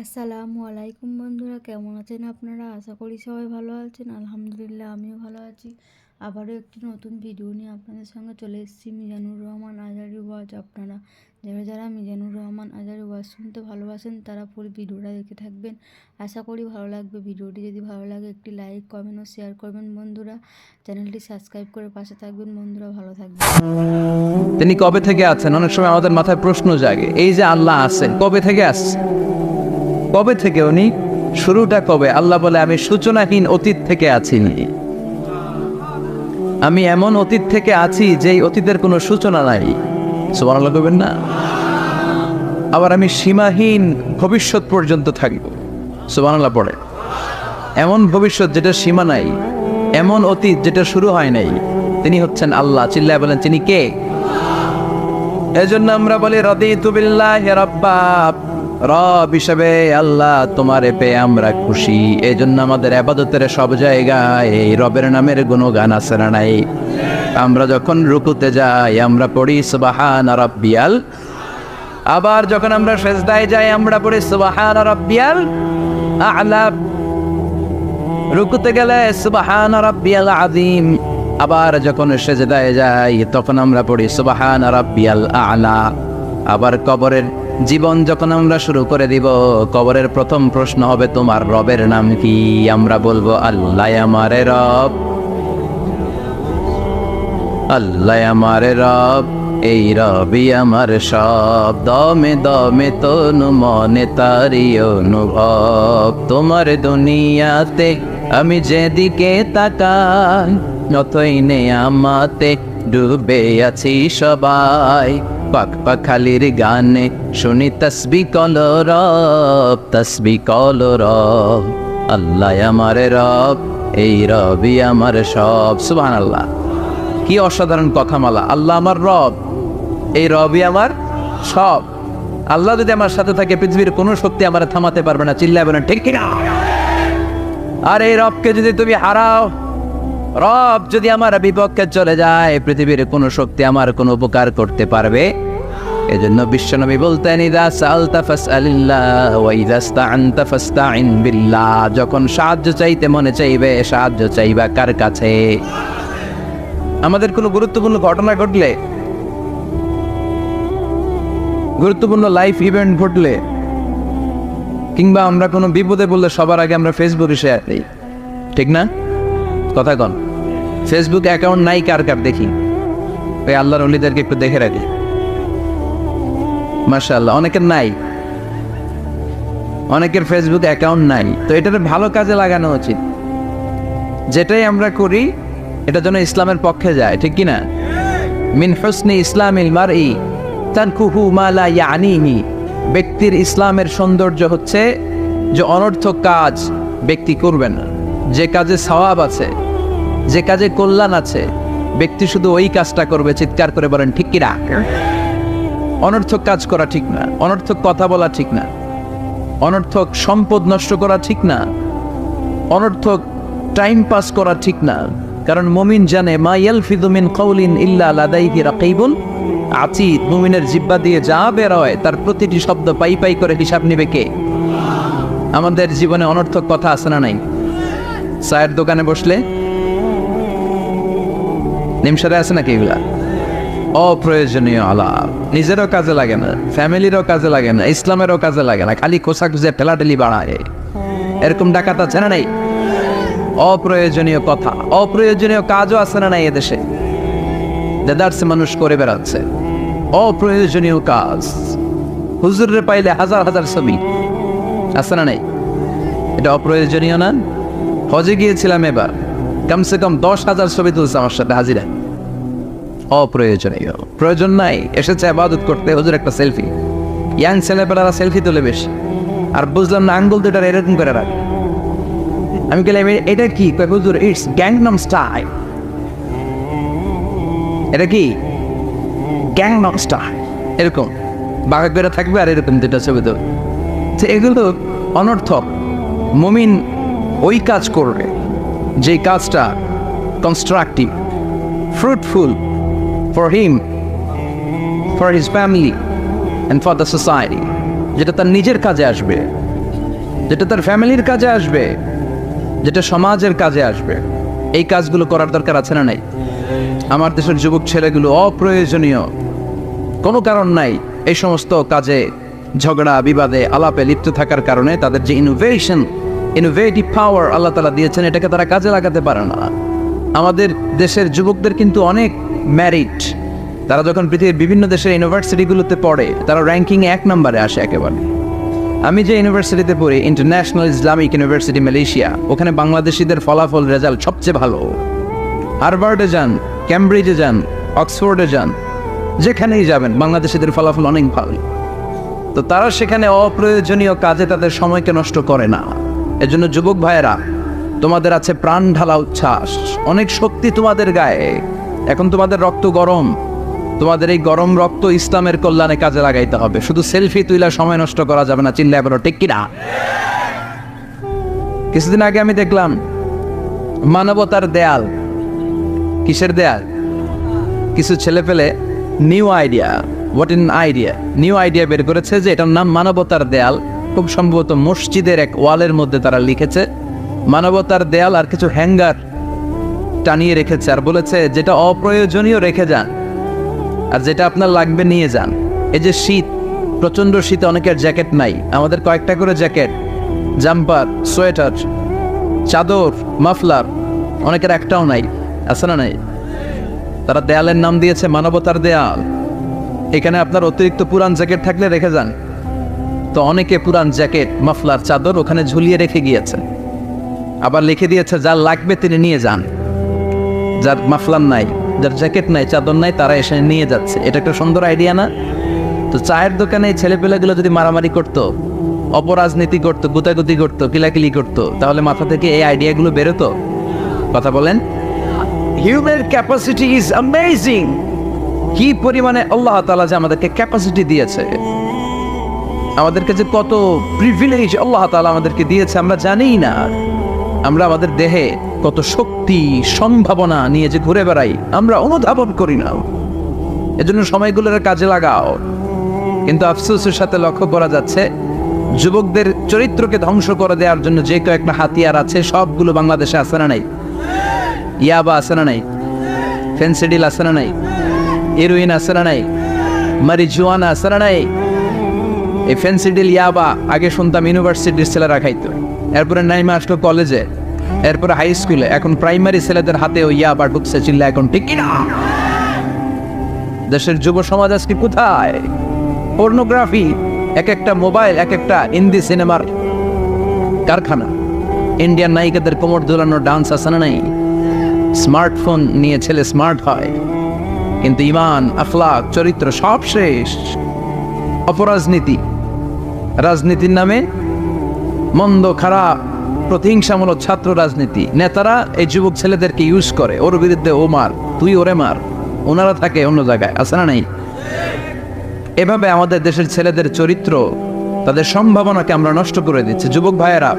আসসালামু আলাইকুম বন্ধুরা, কেমন আছেন আপনারা? আশা করি সবাই ভালো আছেন। আলহামদুলিল্লাহ আমিও ভালো আছি। আবারও একটি নতুন ভিডিও নিয়ে আপনাদের সঙ্গে চলে এসেছি। মিজানুর রহমান আজহারী ওয়াজ। আপনারা যারা যারা মিজানুর রহমান আজহারী ওয়াজ শুনতে ভালোবাসেন তারা পুরো ভিডিওটা দেখে থাকবেন। আশা করি ভালো লাগবে। ভিডিওটি যদি ভালো লাগে একটি লাইক, কমেন্ট ও শেয়ার করবেন বন্ধুরা। চ্যানেলটি সাবস্ক্রাইব করে পাশে থাকবেন বন্ধুরা। ভালো থাকবেন। তিনি কবে থেকে আছেন? অনেক সময় আমাদের মাথায় প্রশ্ন জাগে, এই যে আল্লাহ আছেন কবে থেকে আসছে? কবে থেকে উনি? শুরুটা কবে? আল্লাহ বলে, আমি সূচনাহীন অতীত থেকে আছি। আমি এমন অতীত থেকে আছি যেই অতীতের কোনো সূচনা নাই। সুবহানাল্লাহ বলবেন না? আবার আমি সীমাহীন ভবিষ্যৎ পর্যন্ত থাকব। সুবহানাল্লাহ পড়ে। এমন ভবিষ্যৎ যেটা সীমা নাই, এমন অতীত যেটা শুরু হয় নাই। তিনি হচ্ছেন আল্লাহ। চিল্লায় বলেন, তিনি কে? এজন্য আমরা বলি রাদিতু বিল্লাহি রাব্বা। রব হিসেবে আল্লাহ তোমারে পেয়ে আমরা খুশি। এজন্য আমাদের ইবাদতের সব জায়গায় এই রবের নামের গুণগান আছে না নাই? আমরা যখন রুকুতে যাই আমরা পড়ি সুবহানা রাব্বিয়াল। আবার যখন আমরা সিজদায় যাই আমরা পড়ি সুবহানা রাব্বিয়াল আ'লা। রুকুতে গেলে সুবহানা রাব্বিয়াল আযীম। আবার যখন সিজদায় যাই তখন আমরা পড়ি সুবহানা রাব্বিয়াল আ'লা। আবার কবরের জীবন যখন আমরা শুরু করে দিব, কবরের প্রথম প্রশ্ন হবে, তোমার রবের নাম কি? আমরা বলবো, আল্লাহ আমারে রব, আল্লাহ আমারে রব, এই রবি আমার সব। দমে দমে তনু মনে তারি অনুভব। তোমার দুনিয়াতে আমি যেদিকে তাকাই যতই নেয়ামতে ডুবে আছি সবাই। পাক পাখালির গানে শুনি তসবিহ কলরব, তসবিহ কলরব। আল্লাহ আমারে রব, এই রবি আমার সব। সুবহানাল্লাহ, কি অসাধারণ কথামালা! আল্লাহ আমার রব, এই রবই আমার সব। আল্লাহ যদি আমার সাথে থাকে পৃথিবীর কোনো শক্তি আমার থামাতে পারবে না। চিল্লায় বলেন ঠিক কিনা? আর এই রবকে যদি তুমি হারাও, রব যদি আমার বিপক্ষে চলে যায়, পৃথিবীর কোনো শক্তি আমার কোনো উপকার করতে পারবে? এজন্য বিশ্বনবী বলতেন, ইযা সাআলতা ফাসআলিল্লাহ ওয়া ইযা ইসতাআনতা ফাসতাইন বিল্লাহ। যখন সাহায্য চাইতে মনে চাইবে, সাহায্য চাইবা কার কাছে? আমাদের কোনো গুরুত্বপূর্ণ ঘটনা ঘটলে, গুরুত্বপূর্ণ লাইফ ইভেন্ট ঘটলে, কিংবা আমরা কোনো বিপদে পড়লে সবার আগে আমরা ফেসবুকে শেয়ার দিই, ঠিক না? কথা কন। ফেসবুক অ্যাকাউন্ট নাই কার কার দেখি? ওই আল্লাহর ওলিদেরকে একটু দেখে রাখি। মাশাআল্লাহ, অনেকের নাই, অনেকের ফেসবুক অ্যাকাউন্ট নাই। তো এটার ভালো কাজে লাগানো উচিত। যেটাই আমরা করি এটা যেন ইসলামের পক্ষে যায়, ঠিক কি না? মিন হুসনি ইসলামিল মারই তানকুহু মা লা ইয়ানিহি। ব্যক্তির ইসলামের সৌন্দর্য হচ্ছে যে অনর্থক কাজ ব্যক্তি করবে না। যে কাজে সওয়াব আছে, যে কাজে কল্যাণ আছে, ব্যক্তি শুধু ওই কাজটা করবে। চিৎকার করে বলেন ঠিক কি না? অনর্থক কাজ করা ঠিক না, অনর্থক কথা বলা ঠিক না, অনর্থক সম্পদ নষ্ট করা ঠিক না, অনর্থক টাইম পাস করা ঠিক না। কারণ মুমিন জানে, মা ইয়ালফিযু মিন কাউলিন ইল্লা লাদাইহি রাকীবুন আতীদ। মুমিনের জিহ্বা দিয়ে যা বের হয় তার প্রতিটি শব্দ পাই পাই করে হিসাব নেবে কে? আমাদের জীবনে অনর্থক কথা আছে না নাই? চায়ের দোকানে বসলে নিমসারে আছে নাকি এগুলা? অপ্রয়োজনীয় আলাপ, নিজেরও কাজে লাগে না, ফ্যামিলিরও কাজে লাগে না, ইসলামেরও কাজে লাগে না, খালি খোসা খুঁজে ঠেলাঠেলি বাড়ায়। এরকম ডাকাত আছে না নাই? অপ্রয়োজনীয় কথা, অপ্রয়োজনীয় কাজও আছে না নাই এদেশে? দেদারসে মানুষ করে বেড়াচ্ছে অপ্রয়োজনীয় কাজ। হুজুরে পাইলে হাজার হাজার ছবি আছে না নাই? এটা অপ্রয়োজনীয় না? হজে গিয়েছিলাম এবার, কমসে কম 10,000 ছবি তুলছে আমার সাথে হাজিরা। অপ্রয়োজনীয়, প্রয়োজন নাই। এসেছে ইবাদত করতে, হুজুর একটা সেলফি। ইয়াং ছেলেপেলারা সেলফি তোলে বেশি। আর বুঝলাম না, আঙ্গুল দুটার এরকম করে রাখ। আমি বললাম এটা কি? হুজুর ইটস গ্যাংনাম স্টাইল। এটা কি? Gangnam style. এরকম বাঁকা করে থাকবে আর এরকম দুটা ছবি তোলে। তো এগুলো অনর্থক। মুমিন ওই কাজ করবে যে কাজটা constructive, fruitful for him, for his family and for the society, যেটা তার নিজের কাজে আসবে। যেটা তার ফ্যামিলির কাজে আসবে, যেটা সমাজের কাজে আসবে, এই কাজগুলো করার দরকার আছে না নাই? আমার দেশের যুবক ছেলেগুলো অপ্রয়োজনীয় কোনো কারণ নাই এই সমস্ত কাজে ঝগড়া বিবাদে আলাপে লিপ্ত থাকার কারণে তাদের যে ইনোভেটিভ পাওয়ার আল্লাহ তাআলা দিয়েছেন, এটাকে তারা কাজে লাগাতে পারে না। আমাদের দেশের যুবকদের কিন্তু অনেক ম্যারিট। তারা যখন পৃথিবীর বিভিন্ন দেশের ইউনিভার্সিটিগুলোতে পড়ে, তারা র্যাঙ্কিংয়ে 1 নম্বরে আসে একেবারে। আমি যে ইউনিভার্সিটিতে পড়ি, ইন্টারন্যাশনাল ইসলামিক ইউনিভার্সিটি মালয়েশিয়া, ওখানে বাংলাদেশিদের ফলাফল রেজাল্ট সবচেয়ে ভালো। হার্ভার্ডে যান, ক্যামব্রিজে যান, অক্সফোর্ডে যান, যেখানেই যাবেন বাংলাদেশিদের ফলাফল অনেক ভালো। তো তারা সেখানে অপ্রয়োজনীয় কাজে তাদের সময়কে নষ্ট করে না। এজন্য যুবক ভাইয়েরা, তোমাদের আছে প্রাণ ঢালা উচ্ছ্বাস, অনেক শক্তি তোমাদের গায়ে। এখন তোমাদের রক্ত গরম, তোমাদের এই গরম রক্ত ইসলামের কল্যাণে কাজে লাগাইতে হবে। শুধু সেলফি তুইলা সময় নষ্ট করা যাবে না। চিল্লায় বলো ঠিক কিনা? কিছুদিন আগে আমি দেখলাম মানবতার দেয়াল। কিসের দেয়াল? কিছু ছেলে পেলে নিউ আইডিয়া বের করেছে যে এটার নাম মানবতার দেয়াল। খুব সম্ভবত মসজিদের এক ওয়ালের মধ্যে তারা লিখেছে মানবতার দেয়াল, আর কিছু হ্যাঙ্গার টানিয়ে রেখেছে, আর বলেছে যেটা অপ্রয়োজনীয় রেখে যান, আর যেটা আপনার লাগবে নিয়ে যান। এই যে শীত, প্রচন্ড শীতে অনেকের জ্যাকেট নাই, আমাদের কয়েকটা করে জ্যাকেট, জাম্পার, সোয়েটার, চাদর, মাফলার, অনেকের একটাও নাই, আছে না নাই? তারা দেয়ালের নাম দিয়েছে মানবতার দেয়াল। এখানে আপনার অতিরিক্ত পুরান জ্যাকেট থাকলে রেখে যান। তো অনেকে পুরান জ্যাকেট, মাফলার, চাদর ওখানে ঝুলিয়ে রেখে গিয়েছে। আবার লিখে দিয়েছে যার লাগবে তিনি নিয়ে যান। যার মাফলার নাই, যার জ্যাকেট নাই, চাদর নাই, তারা এসে নিয়ে যাচ্ছে। এটা একটা সুন্দর আইডিয়া না? তো চায়ের দোকানে এই ছেলেপেলেগুলো যদি মারামারি করতো, অপরাজনীতি করতো, গুতাগুতি করতো, কিলাকিলি করতো, তাহলে মাথা থেকে এই আইডিয়াগুলো বেরোতো? কথা বলেন। Human capacity is amazing. কি পরিমাণে আল্লাহ তাআলা যে আমাদেরকে ক্যাপাসিটি দিয়েছে, আমাদেরকে যে কত প্রিভিলেজ আল্লাহ তাআলা আমাদেরকে দিয়েছে আমরা জানিই না। আমরা আমাদের দেহে কত শক্তি, সম্ভাবনা নিয়ে যে ঘুরে বেড়াই, আমরা অনুধাবন করি না। এজন্য সময়গুলোর কাজে লাগাও। কিন্তু আফসোসের সাথে লক্ষ্য করা যাচ্ছে যুবকদের চরিত্রকে ধ্বংস করে দেওয়ার জন্য যে কয়েকটা হাতিয়ার আছে, সবগুলো বাংলাদেশে আছে না নাই? ইয়াবা আছে না নাই? ফেন্সিডিল আছে না নাই? হেরোইন আছে না নাই? মারিজুয়ানা আছে না নাই? এই ফেন্সিডিল, ইয়াবা আগে শুনতাম ইউনিভার্সিটির ছেলেরা খাইতো, এরপরে নাইমা আসলো কলেজে, এরপরে হাই স্কুলে, এখন প্রাইমারি ছেলেদের হাতেও ইয়াবা ঢুকছে। চিল্লা এখন ঠিক কিনা? দেশের যুব সমাজ আজকে কোথায়? পর্নোগ্রাফি, এক একটা মোবাইল, এক একটা হিন্দি সিনেমার কারখানা। ইন্ডিয়ান নায়িকাদের কোমর দোলানো ডান্স আছে না নাই? স্মার্টফোন নিয়ে ছেলে স্মার্ট হয়, কিন্তু ইমান, আখলাক, চরিত্র সব শেষ। অপরাজনীতি, রাজনীতির নামে মন্দ, খারাপ, প্রতিহিংসামূলক ছাত্র রাজনীতি। নেতারা এই যুবক ছেলেদেরকে ইউজ করে, ওর বিরুদ্ধে ও মার, তুই ওরে মার, ওনারা থাকে অন্য জায়গায়, আছে না নাই? এভাবে আমাদের দেশের ছেলেদের চরিত্র, তাদের সম্ভাবনাকে আমরা নষ্ট করে দিচ্ছি। যুবক ভাইয়েরা,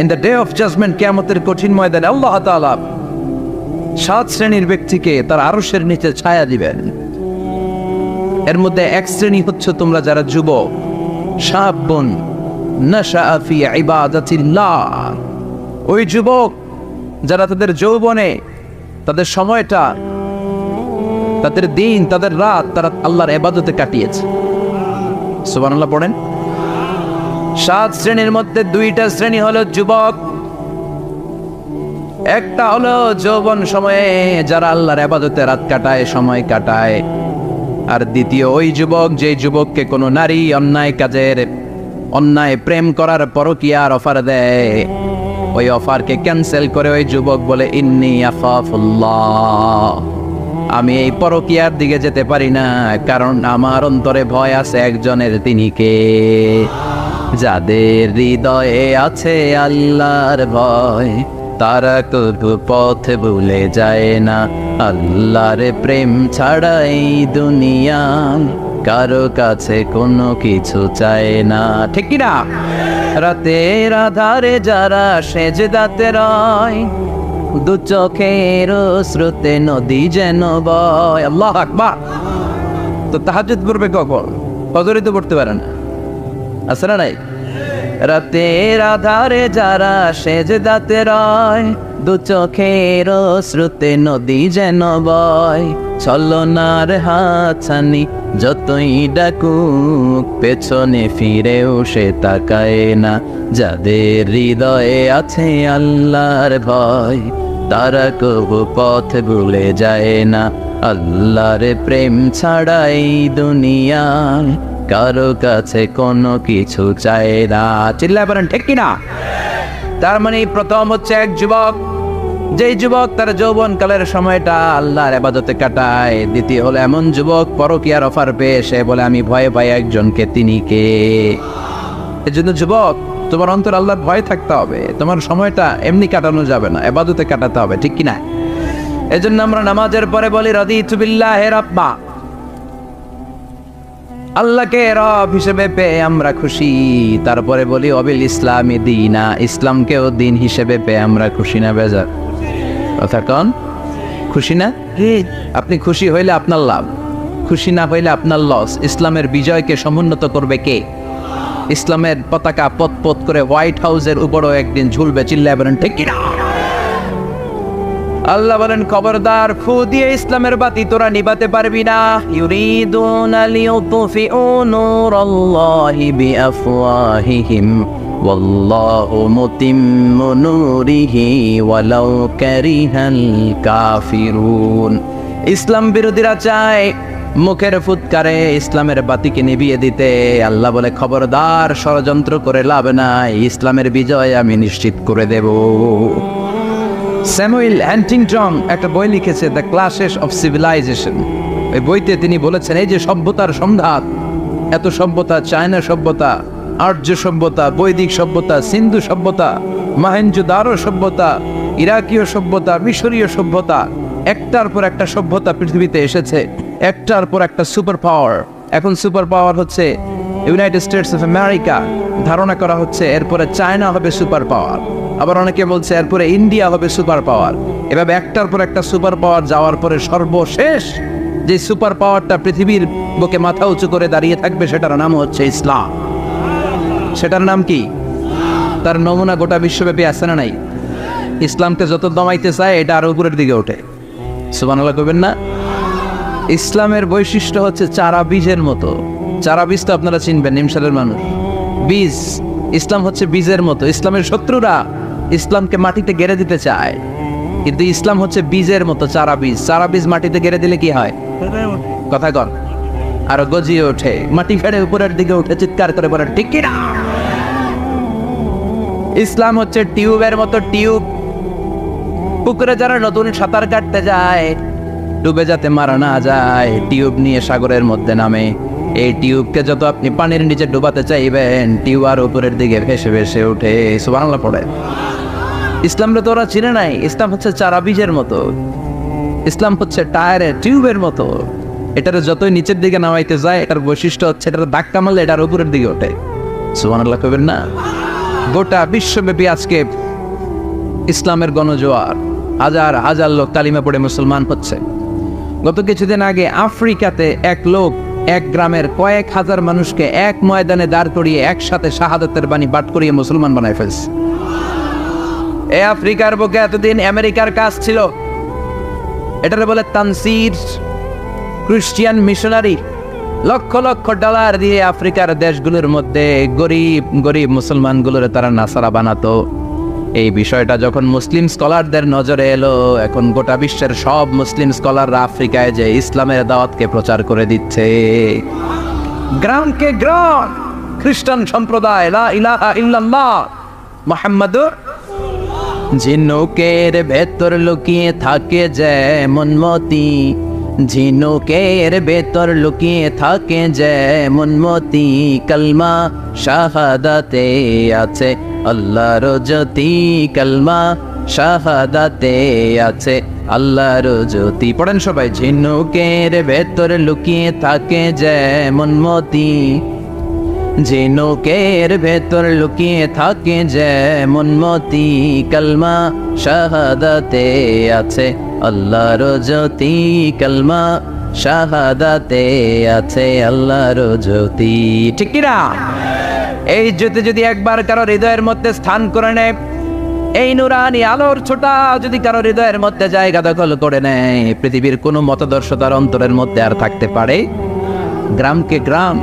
in the day of judgment, কিয়ামতের কঠিন ময়দানে আল্লাহ তাআলা 7 শ্রেণীর ব্যক্তিকে তার আরশের নিচে ছায়া দিবেন। এর মধ্যে এক শ্রেণী হচ্ছে তোমরা যারা যুবক, শাবুন নাশাআ ফি ইবাদাতিল্লাহ। ওই যুবক যারা তাদের যৌবনে, তাদের সময়টা, তাদের দিন, তাদের রাত তারা আল্লাহর ইবাদতে কাটিয়েছে। সুবহানাল্লাহ পড়েন। 7 শ্রেণীর মধ্যে 2টা শ্রেণী হলো যুবক। একটা হলো যৌবন সময়ে যারা আল্লাহর ইবাদতে রাত কাটায়, সময় কাটায়। আর দ্বিতীয় ওই যুবক, যে যুবককে কোনো নারী অন্যায় কাজের, অন্যায় প্রেম করার পরকীয়ার অফার দেয়, ওই অফারকে ক্যান্সেল করে ওই যুবক বলে ইন্নী আখাফুল্লাহ, আমি এই পরকীয়ার দিকে যেতে পারি না, কারণ আমার অন্তরে ভয় আছে একজনের, তিনি কে? যাদের হৃদয়ে আছে আল্লাহর ভয়, তারা কবু পথ ভুলে যায় না। আল্লাহর প্রেম ছাড়া এই দুনিয়া কারো কাছে কোনো কিছু চায় না। ঠিক কি না? রাতের আধারে যারা সেজদাতে রয়, দু চোখের স্রোতে নদী যেন বয়। আল্লাহু আকবার। তো তাহাজ্জুদ পড়বে কখন? ফজরে তো পড়তে পারে না, আছে না নাই? রাতের আধারে যারা সেজদাতে রয়, দু চোখের শ্রুতে নদী যেন বয়। ছলনার হাতছানি যতই ডাকুক, পেছনে ফিরেও সে তাকায় না। যাদের হৃদয়ে আছে আল্লাহর ভয়, তারা কবু পথ ভুলে যায় না। আল্লাহর প্রেম ছাড়াই দুনিয়ায় কারো কাছে কোনো কিছু চায় না। চিল্লায় বলেন ঠিক কিনা? তার মানে প্রথম হচ্ছে এক যুবক, যেই যুবক তার যৌবনকালের সময়টা আল্লাহর ইবাদতে কাটায়। দ্বিতীয় হলো এমন যুবক পরকীয়ার অফার পেয়ে সে বলে আমি ভয়ে পাই একজনকে, তিনি কে? এজন্য যুবক, তোমার অন্তর আল্লাহর ভয় থাকতে হবে। তোমার সময়টা এমনি কাটানো যাবে না, ইবাদতে কাটাতে হবে, ঠিক কিনা? এজন্য আমরা নামাজের পরে বলি রাদিতু বিল্লাহি রাব্বা, আল্লাহকে রব হিসেবে পেয়ে আমরা খুশি। তারপরে বলি অবিল ইসলামী দীনা, ইসলামকেও দিন হিসেবে পেয়ে আমরা খুশি না বেজার? কথা কন, খুশি না? আপনি খুশি হইলে আপনার লাভ, খুশি না হইলে আপনার লস। ইসলামের বিজয়কে সমুন্নত করবে কে? ইসলামের পতাকা পত পত করে হোয়াইট হাউসের উপরও একদিন ঝুলবে। চিল্লায় বলেন ঠিক কিনা? আল্লাহ বলেন খবরদার, ফু দিয়ে ইসলামের বাতি তোরা নিভাতে পারবি না। ইউরিদুনা লিউতফিউ নূরাল্লাহি বিআফওয়াহিহিম ওয়াল্লাহু মুতিম্মু নূরিহি ওয়ালাউ কারিহাল কাফিরুন। ইসলাম বিরোধীরা চায় মুখের ফুৎকারে ইসলামের বাতিকে নিভিয়ে দিতে। আল্লাহ বলে খবরদার, ষড়যন্ত্র করে লাভ নাই, ইসলামের বিজয় আমি নিশ্চিত করে দেব। স্যামুয়েল হ্যান্টিংটন একটা বই লিখেছে, দ্য ক্লাশেস অফ সিভিলাইজেশন। এই বইতে তিনি বলেছেন এই যে সভ্যতার সংঘাত, এত সভ্যতা, চায়না সভ্যতা, আর্য সভ্যতা, বৈদিক সভ্যতা, সিন্ধু সভ্যতা, মহেঞ্জোদারো সভ্যতা, ইরাকীয় সভ্যতা, মিশরীয় সভ্যতা, একটার পর একটা সভ্যতা পৃথিবীতে এসেছে, একটার পর একটা সুপার পাওয়ার। এখন সুপার পাওয়ার হচ্ছে ইউনাইটেড স্টেটস অফ আমেরিকা, ধারণা করা হচ্ছে এরপরে চায়না হবে সুপার পাওয়ার, আবার অনেকে বলছে এরপরে ইন্ডিয়া হবে সুপার পাওয়ার। এভাবে একটার পর একটা সুপার পাওয়ার যাওয়ার পরে সর্বশেষ যে সুপার পাওয়ারটা পৃথিবীর বুকে মাথা উঁচু করে দাঁড়িয়ে থাকবে সেটার নাম হচ্ছে ইসলাম। সেটার নাম কি? তার নমুনা গোটা বিশ্বব্যাপী আছে না নাই? ইসলামকে যত দমাইতে চায় এটা আরো উপরের দিকে ওঠে। সুবহানাল্লাহ কইবেন না? ইসলামের বৈশিষ্ট্য হচ্ছে চারা বীজের মতো। চারা বীজ তো আপনারা চিনবেন, নিমসালের মানুষ। বীজ, ইসলাম হচ্ছে বীজের মতো। ইসলামের শত্রুরা ইসলামকে মাটিতে গেড়ে দিতে চায়, কিন্তু ইসলাম হচ্ছে বীজের মতো, চারা বীজ। চারা বীজ মাটিতে গেড়ে দিলে কি হয়? কথা কর, আরো গজিয়ে ওঠে, মাটি ফেড়ে উপরের দিকে উঠে চিৎকার করে বলে ঠিক কি না? ইসলাম হচ্ছে টিউবের মতো। টিউব, পুকুরে যারা নতুন সাঁতার কাটতে যায় ডুবে যাতে মারা না যায়, টিউব নিয়ে সাগরের মধ্যে নামে। এই টিউবকে যত আপনি পানির নিচে ডুবাতে চাইবেন, টিউব আর উপরের দিকে ভেসে ভেসে উঠে। সুবহানাল্লাহ পড়ে। ইসলামরে তো ওরা চিনে নাই। ইসলাম হচ্ছে চারা বীজের মতো, ইসলাম হচ্ছে টায়ারের টিউবের মতো। এটার যতই নিচের দিকে নামাইতে যায়, এটার বৈশিষ্ট্য হচ্ছে এটার ধাক্কা মারলে এটার উপরের দিকে ওঠে। সুবহানাল্লাহ কইবেন না? গোটা বিশ্বব্যাপী আজকে ইসলামের গণজোয়ার, হাজার হাজার লোক কালিমা পড়ে মুসলমান হচ্ছে। গত কিছুদিন আগে আফ্রিকাতে এক লোক এক গ্রামের কয়েক হাজার মানুষকে এক ময়দানে দাঁড় করিয়ে একসাথে শাহাদাতের বাণী পাঠ করিয়ে মুসলমান বানায় ফেলছে। এই আফ্রিকার বুকে এতদিন আমেরিকার কাজ ছিল, এটারে বলে Tansir, Christian missionary. Lakh lakh dollar দিয়ে আফ্রিকার দেশগুলোর মধ্যে গরিব গরিব মুসলমানগুলোরে তারা নাসারা বানাতো। এই বিষয়টা যখন মুসলিম স্কলারদের নজরে এলো, এখন গোটা বিশ্বের সব মুসলিম স্কলাররা আফ্রিকায় যে ইসলামের দাওয়াতকে প্রচার করে দিচ্ছে। গ্রামকে গ্রাম খ্রিস্টান সম্প্রদায় লা ইলাহা ইল্লাল্লাহ মুহাম্মাদুর। ঝিনুকের ভেতর লুকিয়ে থাকে যেমন মতি, ঝিনুকের ভেতর লুকিয়ে থাকে যেমন মতি, কলমা শাহাদাতে আছে আল্লাহর জ্যোতি, কলমা শাহাদাতে আছে আল্লাহর জ্যোতি। পড়েন সবাই। ঝিনুকের ভেতর লুকিয়ে থাকে যেমন মতি, ঝিনুকের ভেতর লুকিয়ে থাকে যেমন মতি, কলমা শাহাদাতে আছে আল্লাহর জ্যোতি, কলমা শাহাদাতে আছে আল্লাহর জ্যোতি। ঠিক কি না? এই জ্যোতি যদি একবার কারো হৃদয়ের মধ্যে স্থান করে নেয়, এই নুরানি আলোর ছোটা যদি কারো হৃদয়ের মধ্যে জায়গা দখল করে নেয়, পৃথিবীর কোনো মতাদর্শ তার অন্তরের মধ্যে আর থাকতে পারে? গ্রামকে গ্রাম,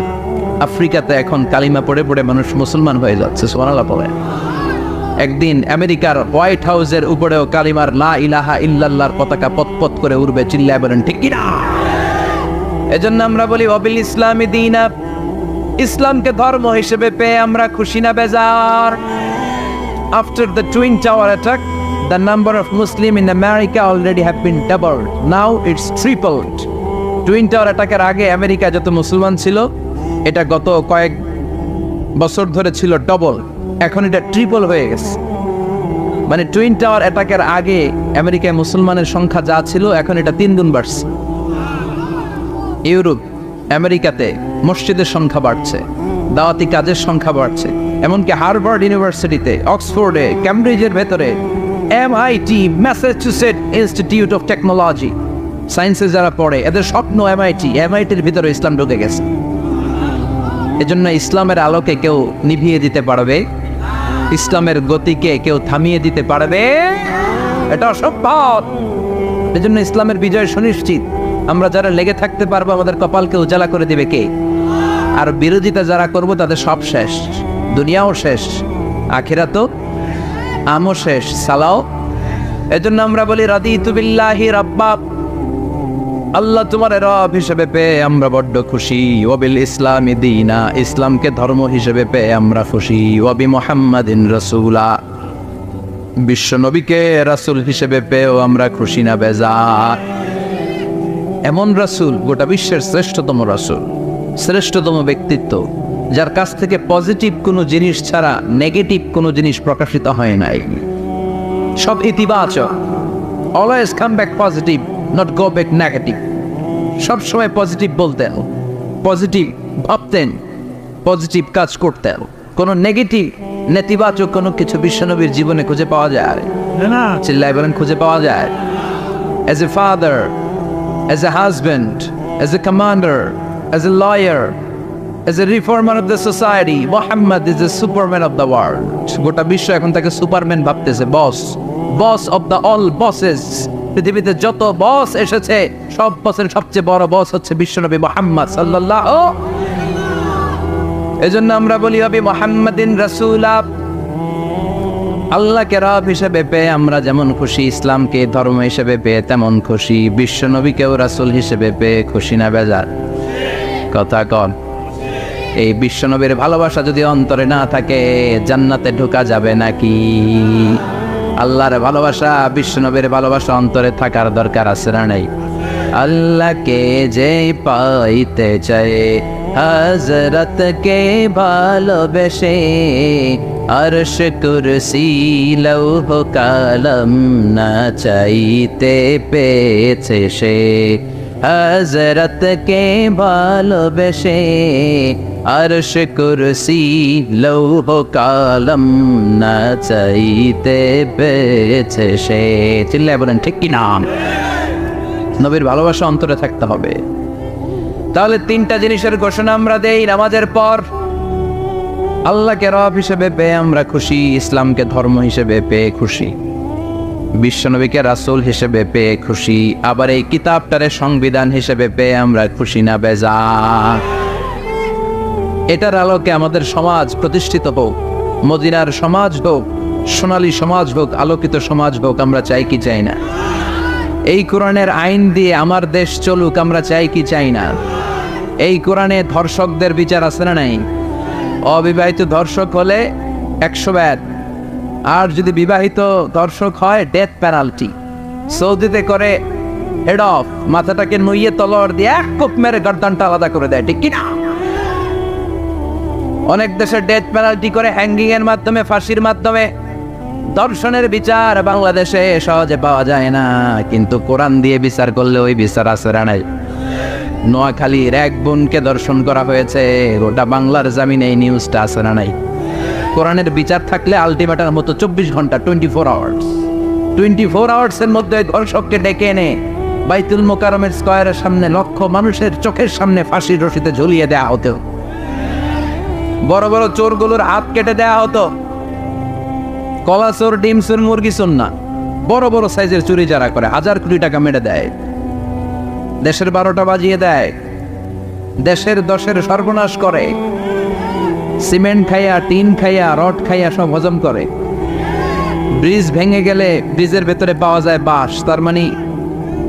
আফ্রিকাতে এখন কালিমা পড়ে পড়ে মানুষ মুসলমান হয়ে যাচ্ছে, সুবহানাল্লাহ পড়ে। একদিন আমেরিকার হোয়াইট হাউসের উপরেও কালিমার লা ইলাহা ইল্লাল্লাহর পতাকা পতপত করে উড়বে, চিল্লায় বলেন ঠিক কিনা? এজন্য আমরা বলি ওয়াবিল ইসলামি দীনা, ইসলামকে ধর্ম হিসেবে পেয়ে আমরা খুশি না বেজার? After the Twin Tower attack, the number of Muslims in America already have been doubled. Now it's tripled. Twin Tower attack-এর আগে আমেরিকা যত মুসলমান ছিল, এটা গত কয়েক বছর ধরে ছিল ডবল, এখন এটা ট্রিপল হয়ে গেছে। মানে টুইন টাওয়ার অ্যাটাকের আগে আমেরিকায় মুসলমানের সংখ্যা যা ছিল, এখন এটা 3 গুণ বাড়ছে। ইউরোপ, আমেরিকাতে মসজিদের সংখ্যা বাড়ছে, দাওয়াতি কাজের সংখ্যা বাড়ছে, এমনকি হার্ভার্ড ইউনিভার্সিটিতে, অক্সফোর্ডে, ক্যামব্রিজের ভেতরে, MIT, Massachusetts institute of technology, সায়েন্সে যারা পড়ে এদের স্বপ্ন এমআইটির ভিতরে ইসলাম ঢুকে গেছে। এজন্য ইসলামের আলোকে কেউ নিভিয়ে দিতে পারবে? ইসলামের গতিকে কেউ থামিয়ে দিতে পারবে? এটা অসম্ভব। এজন্য ইসলামের বিজয় সুনিশ্চিত। আমরা যারা লেগে থাকতে পারবো, আমাদের কপালকে উজালা করে দিবে কে? আর বিরোধিতা যারা করব তাদের সব শেষ, দুনিয়াও শেষ, আখিরাতও আমও শেষ, সালাও। এজন্য আমরা বলি রাদিতু বিল্লাহি রাব্বা, আল্লাহ তোমার রব হিসেবে পেয়ে আমরা বড্ড খুশি। ওয়াবিল ইসলামি দীনা, ইসলামকে ধর্ম হিসেবে পেয়ে আমরা খুশি। ওয়াবি মুহাম্মাদিন রাসূলা, বিশ্ব নবীকে রাসূল হিসেবে পেয়েও আমরা খুশি না বেজার? এমন রাসূল, গোটা বিশ্বের শ্রেষ্ঠতম রাসূল, শ্রেষ্ঠতম ব্যক্তিত্ব, যার কাছ থেকে পজিটিভ কোনো জিনিস ছাড়া নেগেটিভ কোনো জিনিস প্রকাশিত হয় নাই, সব ইতিবাচক। Always come back positive, not go back negative. সব সময় পজিটিভ বলতেন, পজিটিভ ভাবতেন, পজিটিভ কাজ করতেন। কোনো নেগেটিভ, নেতিবাচক কোনো কিছু বিশ্বনবীর জীবনে খুঁজে পাওয়া যায় না? চিল্লায় বলেন খুঁজে পাওয়া যায়? As a father, as a husband, as a commander, as a lawyer, as a reformer of the society, Muhammad is the superman of the world. গোটা বিশ্ব এখন তাকে সুপারম্যান ভাবতেছে, বস অফ দ্য অল বসেস। পৃথিবীতে যত বস এসেছে, সব বসের সবচেয়ে বড় বস হচ্ছে বিশ্বনবী মুহাম্মদ সাল্লাল্লাহু। এজন্য আমরা বলি ওয়াবি মুহাম্মাদিন রাসূলা, আল্লাহকে রব হিসেবে পেয়ে আমরা যেমন খুশি, ইসলামকে ধর্ম হিসেবে পেয়ে তেমন খুশি, বিশ্বনবীকেও রাসূল হিসেবে পেয়ে খুশি না বেজার? কথা কন। এই বিশ্বনবীর ভালোবাসা যদি অন্তরে না থাকে, জান্নাতে ঢোকা যাবে নাকি? আল্লাহর ভালোবাসা, বিশ্বনবীর ভালোবাসা অন্তরে থাকার দরকার আছে না নাই? আল্লাহকে যে পাইতে চায়, হযরতকে ভালোবেসে, আরশ কুরসি লৌহ কালাম না চাইতে পেয়েছে সে। হযরতকে ভালোবেসে, আরশ কুরসি লৌহ কালাম না চাইতে পেয়েছে সে। চিল্লায় বলেন ঠিক কি না? নবীর ভালোবাসা অন্তরে থাকতে হবে। তাহলে 3টা জিনিসের ঘোষণা আমরা দেই নামাজের পর। আল্লাহকে রব হিসেবে পেয়ে আমরা খুশি, ইসলামকে ধর্ম হিসেবে পেয়ে খুশি, বিশ্বনবীকে রাসূল হিসেবে পেয়ে খুশি, আবার এই কিতাবটারে সংবিধান হিসেবে পেয়ে আমরা খুশি না বেজার? এটার আলোকে আমাদের সমাজ প্রতিষ্ঠিত হোক, মদিনার সমাজ হোক, সোনালী সমাজ হোক, আলোকিত সমাজ হোক, আমরা চাই কি চাই না? এই কোরআনের আইন দিয়ে আমার দেশ চলুক, আমরা চাই কি চাই না? এই কোরআনে ধর্ষকদের বিচার আছে না নাই? অবিবাহিত ধর্ষক হলে 100 ব্যাট, আর যদি বিবাহিত ধর্ষক হয় ডেথ পেনাল্টি। সৌদিতে করে হেড অফ, মাথাটাকে নুইয়ে তলোয়ার দিয়ে এক কোপ মেরে গর্দানটা আলাদা করে দেয়, ঠিক কিনা? অনেক দেশে ডেথ পেনাল্টি করে হ্যাঙ্গিং এর মাধ্যমে, ফাঁসির মাধ্যমে। দর্শনের বিচার বাংলাদেশে সহজে পাওয়া যায় না, কিন্তু কোরআন দিয়ে বিচার করলে ওই বিচার আছে না নাই? নোয়াখালীর এক বোনকে দর্শন করা হয়েছে, গোটা বাংলার জামিনে এই নিউজটা আছে না নাই? কোরআনের বিচার থাকলে আলটিমেটার মতো 24 ঘন্টা, 24 আওয়ার্সের মধ্যে ধর্ষককে ডেকে এনে বাইতুল মোকাররমের স্কয়ারের সামনে লক্ষ মানুষের চোখের সামনে ফাঁসির রশিতে ঝুলিয়ে দেয়া হতো। বড় বড় চোরগুলোর হাত কেটে দেয়া হতো। কলা চোর, ডিম চোর, মুরগি চোর না, বড় বড় সাইজের চুরি যারা করে 1000 কোটি টাকা মেরে দেয়, দেশের 12টা বাজিয়ে দেয়, দেশের 10-এর সর্বনাশ করে, সিমেন্ট খাইয়া, টিন খাইয়া, রড খাইয়া সব হজম করে। ব্রিজ ভেঙে গেলে ব্রিজের ভেতরে পাওয়া যায় বাঁশ,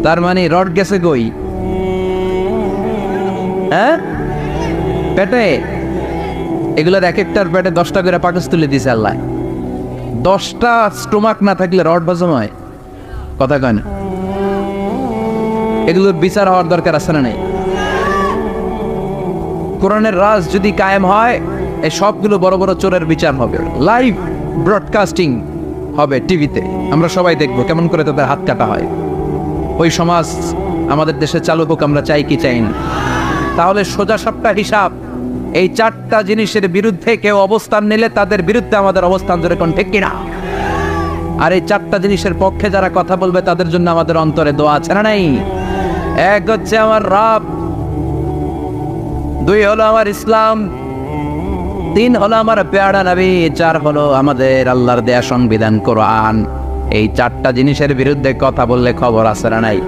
তার মানে রড গেছে কই? হ্যাঁ, পেটে। এগুলোর এক একটার পেটে 10টা করে পাকস তুলে দিছে আল্লাহ। 10টা স্টোমাক না থাকলে রড হজম হয়? কথা কয় না। এগুলোর বিচার হওয়ার দরকার আছে না নাই? কোরআনের রাজ যদি কায়েম হয়, এই সবগুলো বড় বড় চোরের বিচার হবে, লাইভ ব্রডকাস্টিং হবে টিভিতে, আমরা সবাই দেখবো কেমন করে তাদের হাত কাটা হয়। ওই সমাজ আমাদের দেশে চালু হোক, আমরা চাই কি চাই না? তাহলে সোজা সাপটা হিসাব, এই 4টা জিনিসের বিরুদ্ধে কেউ অবস্থান নিলে তাদের বিরুদ্ধে আমাদের অবস্থান, জোরে কোন ঠিক কিনা? আর এই 4টা জিনিসের পক্ষে যারা কথা বলবে তাদের জন্য আমাদের অন্তরে দোয়া আছে না নাই? এক হচ্ছে আমার রব, 2 হলো আমার ইসলাম, 3 হলো আমার পেয়ারা নবী, 4 হলো আমাদের আল্লাহর দেয়া সংবিধান কোরআন। এই 4টা জিনিসের বিরুদ্ধে কথা বললে খবর আছে না নাই?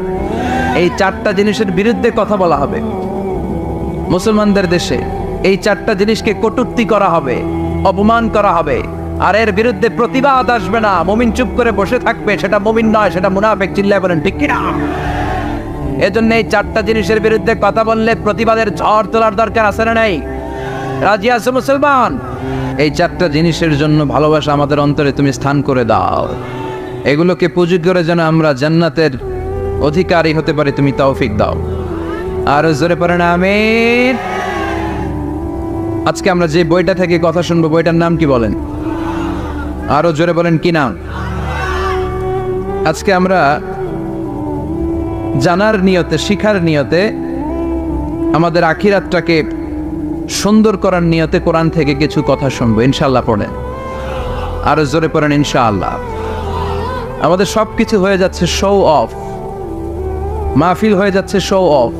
এই 4টা জিনিসের বিরুদ্ধে কথা বলা হবে। মুসলমানদের দেশে এই 4টা জিনিসকে কটূক্তি করা হবে, অপমান করা হবে, আর এর বিরুদ্ধে প্রতিবাদ আসবে না। মুমিন চুপ করে বসে থাকবে, সেটা মুমিন নয়, সেটা মুনাফিক। চিল্লায় বলেন ঠিক কিনা? এজন্য এই 4টা জিনিসের বিরুদ্ধে কথা বললে প্রতিবাদের ঝড় তোলার দরকার আছে না নাই? রাজি আছো মুসলমান? এই 4টা জিনিসের জন্য ভালোবাসা আমাদের অন্তরে তুমি স্থান করে দাও। এগুলোকে পুঁজি করে যেন আমরা জান্নাতের অধিকারী হতে পারি, তুমি তৌফিক দাও। আর জোরে পড়েন আমিন। আজকে আমরা যে বইটা থেকে কথা শুনবো, বইটার নাম কি বলেন? আরো জোরে বলেন কি নাম? আজকে আমরা জানার নিয়তে, শিখার নিয়তে, আমাদের আখিরাতটাকে সুন্দর করার নিয়তে কোরআন থেকে কিছু কথা শুনবো, ইনশাআল্লাহ। পড়েন, আরো জোরে পড়েন ইনশাআল্লাহ। আমাদের সবকিছু হয়ে যাচ্ছে শো অফ, মাহফিল হয়ে যাচ্ছে শো অফ,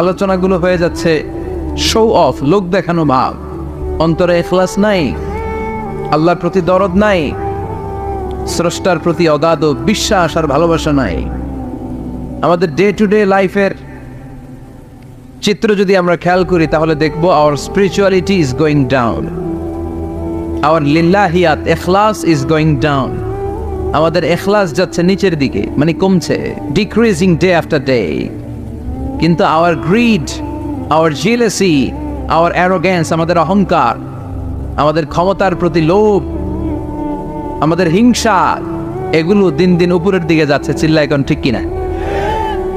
আলোচনাগুলো হয়ে যাচ্ছে শো অফ, লোক দেখানো ভাব। অন্তরে ইখলাস নাই, আল্লাহর প্রতি দরদ নাই, স্রষ্টার প্রতি অগাধ বিশ্বাস আর ভালোবাসা নাই। আমাদের ডে টু ডে লাইফের চিত্র যদি আমরা খেয়াল করি তাহলে দেখব our spirituality is going down, our লিল্লাহিয়াত, ইখলাস ইজ গোয়িং ডাউন। আমাদের ইখলাস যাচ্ছে নিচের দিকে, মানে কমছে, ডিক্রিজিং ডে আফটার ডে। কিন্তু our greed, our jealousy, our arrogance, আমাদের অহংকার, আমাদের ক্ষমতার প্রতি লোভ, আমাদের হিংসা, এগুলো দিন দিন উপরের দিকে যাচ্ছে। চিল্লা এখন ঠিক কিনা?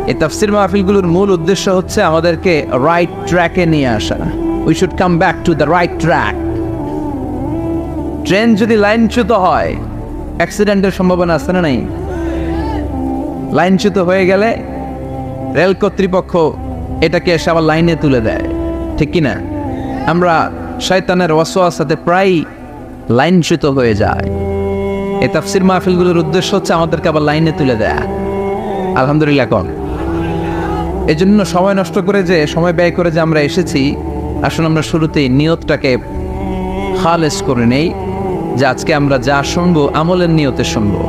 এই তাফসির মাহফিলগুলোর মূল উদ্দেশ্য হচ্ছে আমাদেরকে রাইট ট্র্যাকে নিয়ে আসা। We should come back to the right track. Train যদি লাইনচ্যুত হয়, অ্যাক্সিডেন্টের সম্ভাবনা আছে না নাই? লাইনচ্যুত হয়ে গেলে রেল কর্তৃপক্ষ এটাকে এসে আবার লাইনে তুলে দেয়, ঠিক কিনা? আমরা শয়তানের ওয়াসওয়াসাতে প্রায় লাইনচ্যুত হয়ে যায়। এই তাফসির মাহফিলগুলোর উদ্দেশ্য হচ্ছে আমাদেরকে আবার লাইনে তুলে দেয়া। আলহামদুলিল্লাহ কম। এই জন্য সময় নষ্ট করে, যে সময় ব্যয় করে যে আমরা এসেছি, আসলে আমরা শুরুতেই নিয়তটাকে খালেস করে নেই, যে আজকে আমরা যা শুনবো আমলের নিয়তে শুনবো,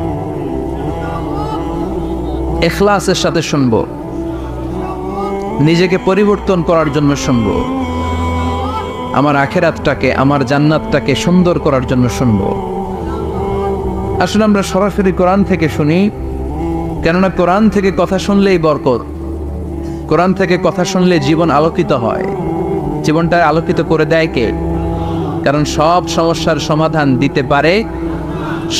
ইখলাসের সাথে শুনবো, নিজেকে পরিবর্তন করার জন্য শুনবো, আমার আখিরাতটাকে, আমার জান্নাতটাকে সুন্দর করার জন্য শুনবো। আসলে আমরা সরাসরি কোরআন থেকে শুনি, কেননা কোরআন থেকে কথা শুনলেই বরকত, কোরআন থেকে কথা শুনলে জীবন আলোকিত হয়। জীবনটা আলোকিত করে দেয় কে? কারণ সব সমস্যার সমাধান দিতে পারে।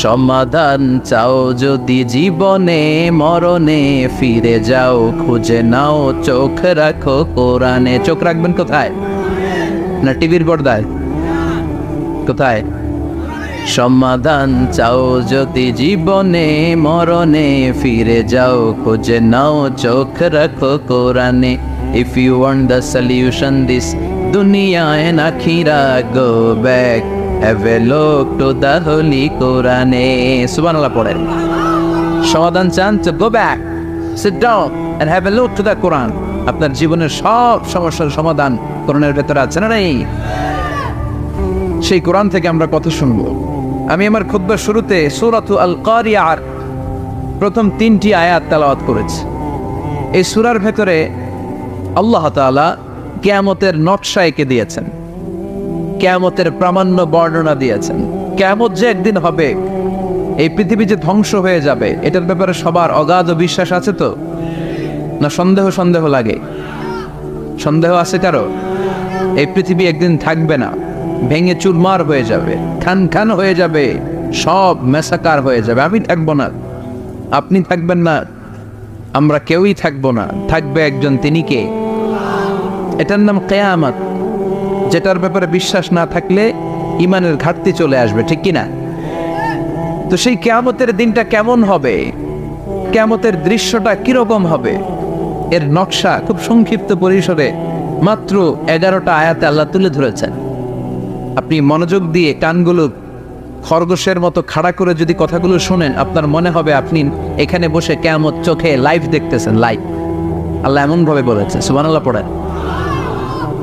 সমাধান চাও যদি জীবনে, মরণে ফিরে যাও, খুঁজে নাও, চোখ রাখো কোরআনে। চোখ রাখবেন কোথায়? না টিভির পর্দায়? কোথায়? সমাধান চাও যদি জীবনে, মরণে ফিরে যাও, খুঁজে নাও, চোখ রাখো কোরআনে। If you want the solution this dunya and akhirah, go back, have a look to the holy Quran. Subhanallah পড়েন। সমাধান চান তো go back, sit down and have a look to the Quran. আপনার জীবনের সব সমস্যার সমাধান কোরআনের ভেতরে আছে না নাই? সেই কোরআন থেকে আমরা কথা শুনব। আমি আমার খুতবার শুরুতে সূরাতু আল কারিয়ার প্রথম 3টি আয়াত তেলাওয়াত করেছি। এই সূরার ভেতরে আল্লাহ তাআলা কিয়ামতের নকশা এঁকে দিয়েছেন, কিয়ামতের প্রামাণ্য বর্ণনা দিয়েছেন। কিয়ামত যে একদিন হবে, এই পৃথিবী যে ধ্বংস হয়ে যাবে, এটার ব্যাপারে সবার অগাধ বিশ্বাস আছে তো? না সন্দেহ লাগে? সন্দেহ আছে কারো? এই পৃথিবী একদিন থাকবে না, ভেঙে চুরমার হয়ে যাবে, খান খান হয়ে যাবে, সব মেসাকার হয়ে যাবে। আমি থাকবো না, আপনি থাকবেন না, আমরা কেউই থাকবো না। থাকবে একজন, তিনি কে? এটার নাম কিয়ামত, যেটার ব্যাপারে বিশ্বাস না থাকলে ইমানের ঘাটতি চলে আসবে, ঠিক কিনা? তো সেই কিয়ামতের দিনটা কেমন হবে, কিয়ামতের দৃশ্যটা কিরকম হবে, এর নকশা খুব সংক্ষিপ্ত পরিসরে মাত্র 11টা আয়াতে আল্লাহ তুলে ধরেছেন। আপনি মনোযোগ দিয়ে কানগুলো খরগোশের মতো খাড়া করে যদি কথাগুলো শোনেন, আপনার মনে হবে আপনি এখানে বসে কিয়ামত চোখে লাইভ দেখতেছেন। লাইভ আল্লাহ এমন ভাবে বলেছে, সুবহানাল্লাহ পড়েন।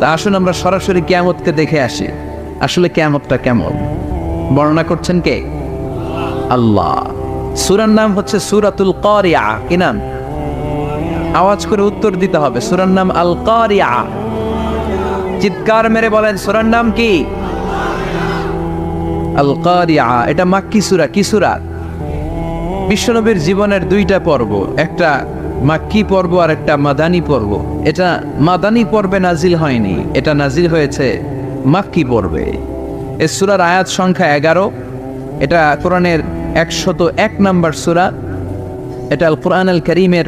তা আসুন আমরা সরাসরি কিয়ামতকে দেখে আসি। আসলে কিয়ামতটা কেমন বর্ণনা করছেন কে? আল্লাহ। সূরার নাম হচ্ছে সূরাতুল কারিয়া। কি নাম? আওয়াজ করে উত্তর দিতে হবে। সূরার নাম আল কারিয়া। চিৎকার মেরে বলেন, সূরার নাম কি? আল কারিয়া। এটা মাক্কি সূরা। কি সূরা? বিশ্বনবীর জীবনের 2টা পর্ব, একটা মাক্কি পর্ব আর একটা মাদানী পর্ব। এটা মাদানী পর্বে নাজিল হয়নি, এটা নাজিল হয়েছে মাক্কি পর্বে। এই সূরার আয়াত সংখ্যা 11। এটা কোরআনের 101 নম্বর সূরা। এটা আল কোরআন আল কারীমের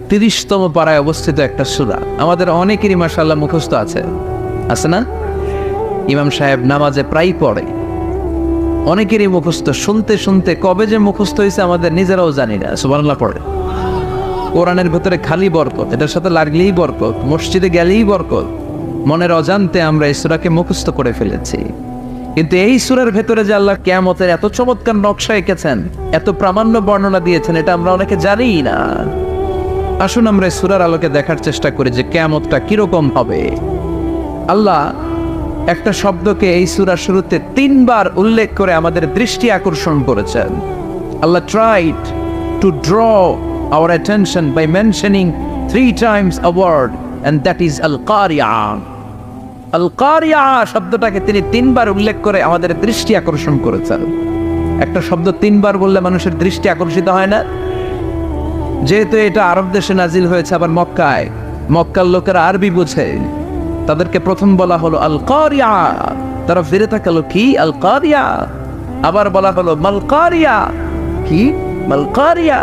30তম পারায় অবস্থিত একটা সূরা। আমাদের অনেকেরই মাশাআল্লাহ মুখস্থ আছে না? ইমাম সাহেব নামাজে প্রায় পড়ে, অনেকেরই মুখস্থ। শুনতে শুনতে কবে যে মুখস্থ হয়েছে আমাদের নিজেরাও জানি না। সুবহানাল্লাহ পড়ে। কোরআনের ভেতরে খালি বরকত, এটার সাথে লাগলেই বরকত, মসজিদে গেলেই বরকত। মনের অজান্তে আমরা এই সূরাকে মুখস্থ করে ফেলেছি। কিন্তু এই সূরার ভেতরে যে আল্লাহ কিয়ামতের এত চমৎকার নকশা এঁকেছেন, এত প্রামাণ্য বর্ণনা দিয়েছেন, এটা আমরা অনেকে জানিই না। আসুন আমরা এই সূরার আলোকে দেখার চেষ্টা করি যে কিয়ামতটা কিরকম হবে। আল্লাহ একটা শব্দকে এই সূরার শুরুতে 3 বার উল্লেখ করে আমাদের দৃষ্টি আকর্ষণ করেছেন। আল্লাহ tried to draw our attention by mentioning 3 times a word, and that is al-Qari'ah. আল-কারিয়া শব্দটাকে তিনি 3 বার উল্লেখ করে আমাদের দৃষ্টি আকর্ষণ করেছেন। একটা শব্দ 3 বার বললে মানুষের দৃষ্টি আকর্ষিত হয় না? যেহেতু এটা আরব দেশে নাজিল হয়েছে, আবার মক্কায়, মক্কার লোকেরা আরবি বুঝে, তাদেরকে প্রথম বলা হলো আল-কারিয়া। তারা ফিরে তাকালো, কি আল-কারিয়া? আবার বলা হলো মাল-কারিয়া। কি মাল-কারিয়া?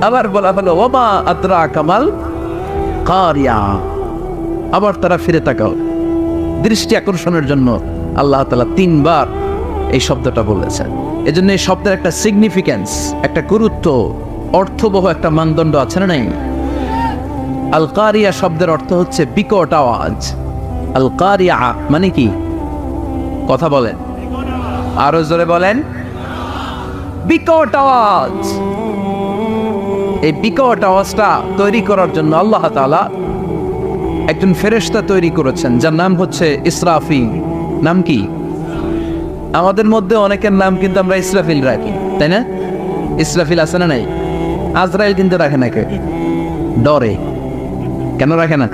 আবার বলা হলো ওমা আদরাকা মাল-কারিয়া। আবার তারা ফিরে তাকালো। দৃষ্টি আকর্ষণের জন্য আল্লাহ তাআলা 3 বার এই শব্দটা বলেছেন। এজন্য এই শব্দের একটা সিগনিফিকেন্স, একটা গুরুত্ব, অর্থবহ একটা মানদণ্ড আছে না নাই? আল কারিয়া শব্দের অর্থ হচ্ছে বিকট আওয়াজ। আল কারিয়া মানে কি? কথা বলেন, আরো জোরে বলেন। বিকট আওয়াজ। এই বিকট আওয়াজটা তৈরি করার জন্য আল্লাহ তাআলা একজন ফেরেশতা তৈরি করেছেন, যার নাম হচ্ছে ইসরাফিল। নাম কি? আমাদের মধ্যে অনেকের নাম কিন্তু আমরা ইসরাফিল রাখি, তাই না? ইসরাফিল আছে না নাই? আজরাইল কিন্তু রাখে না, কে? ডরে। কেন রাখে না?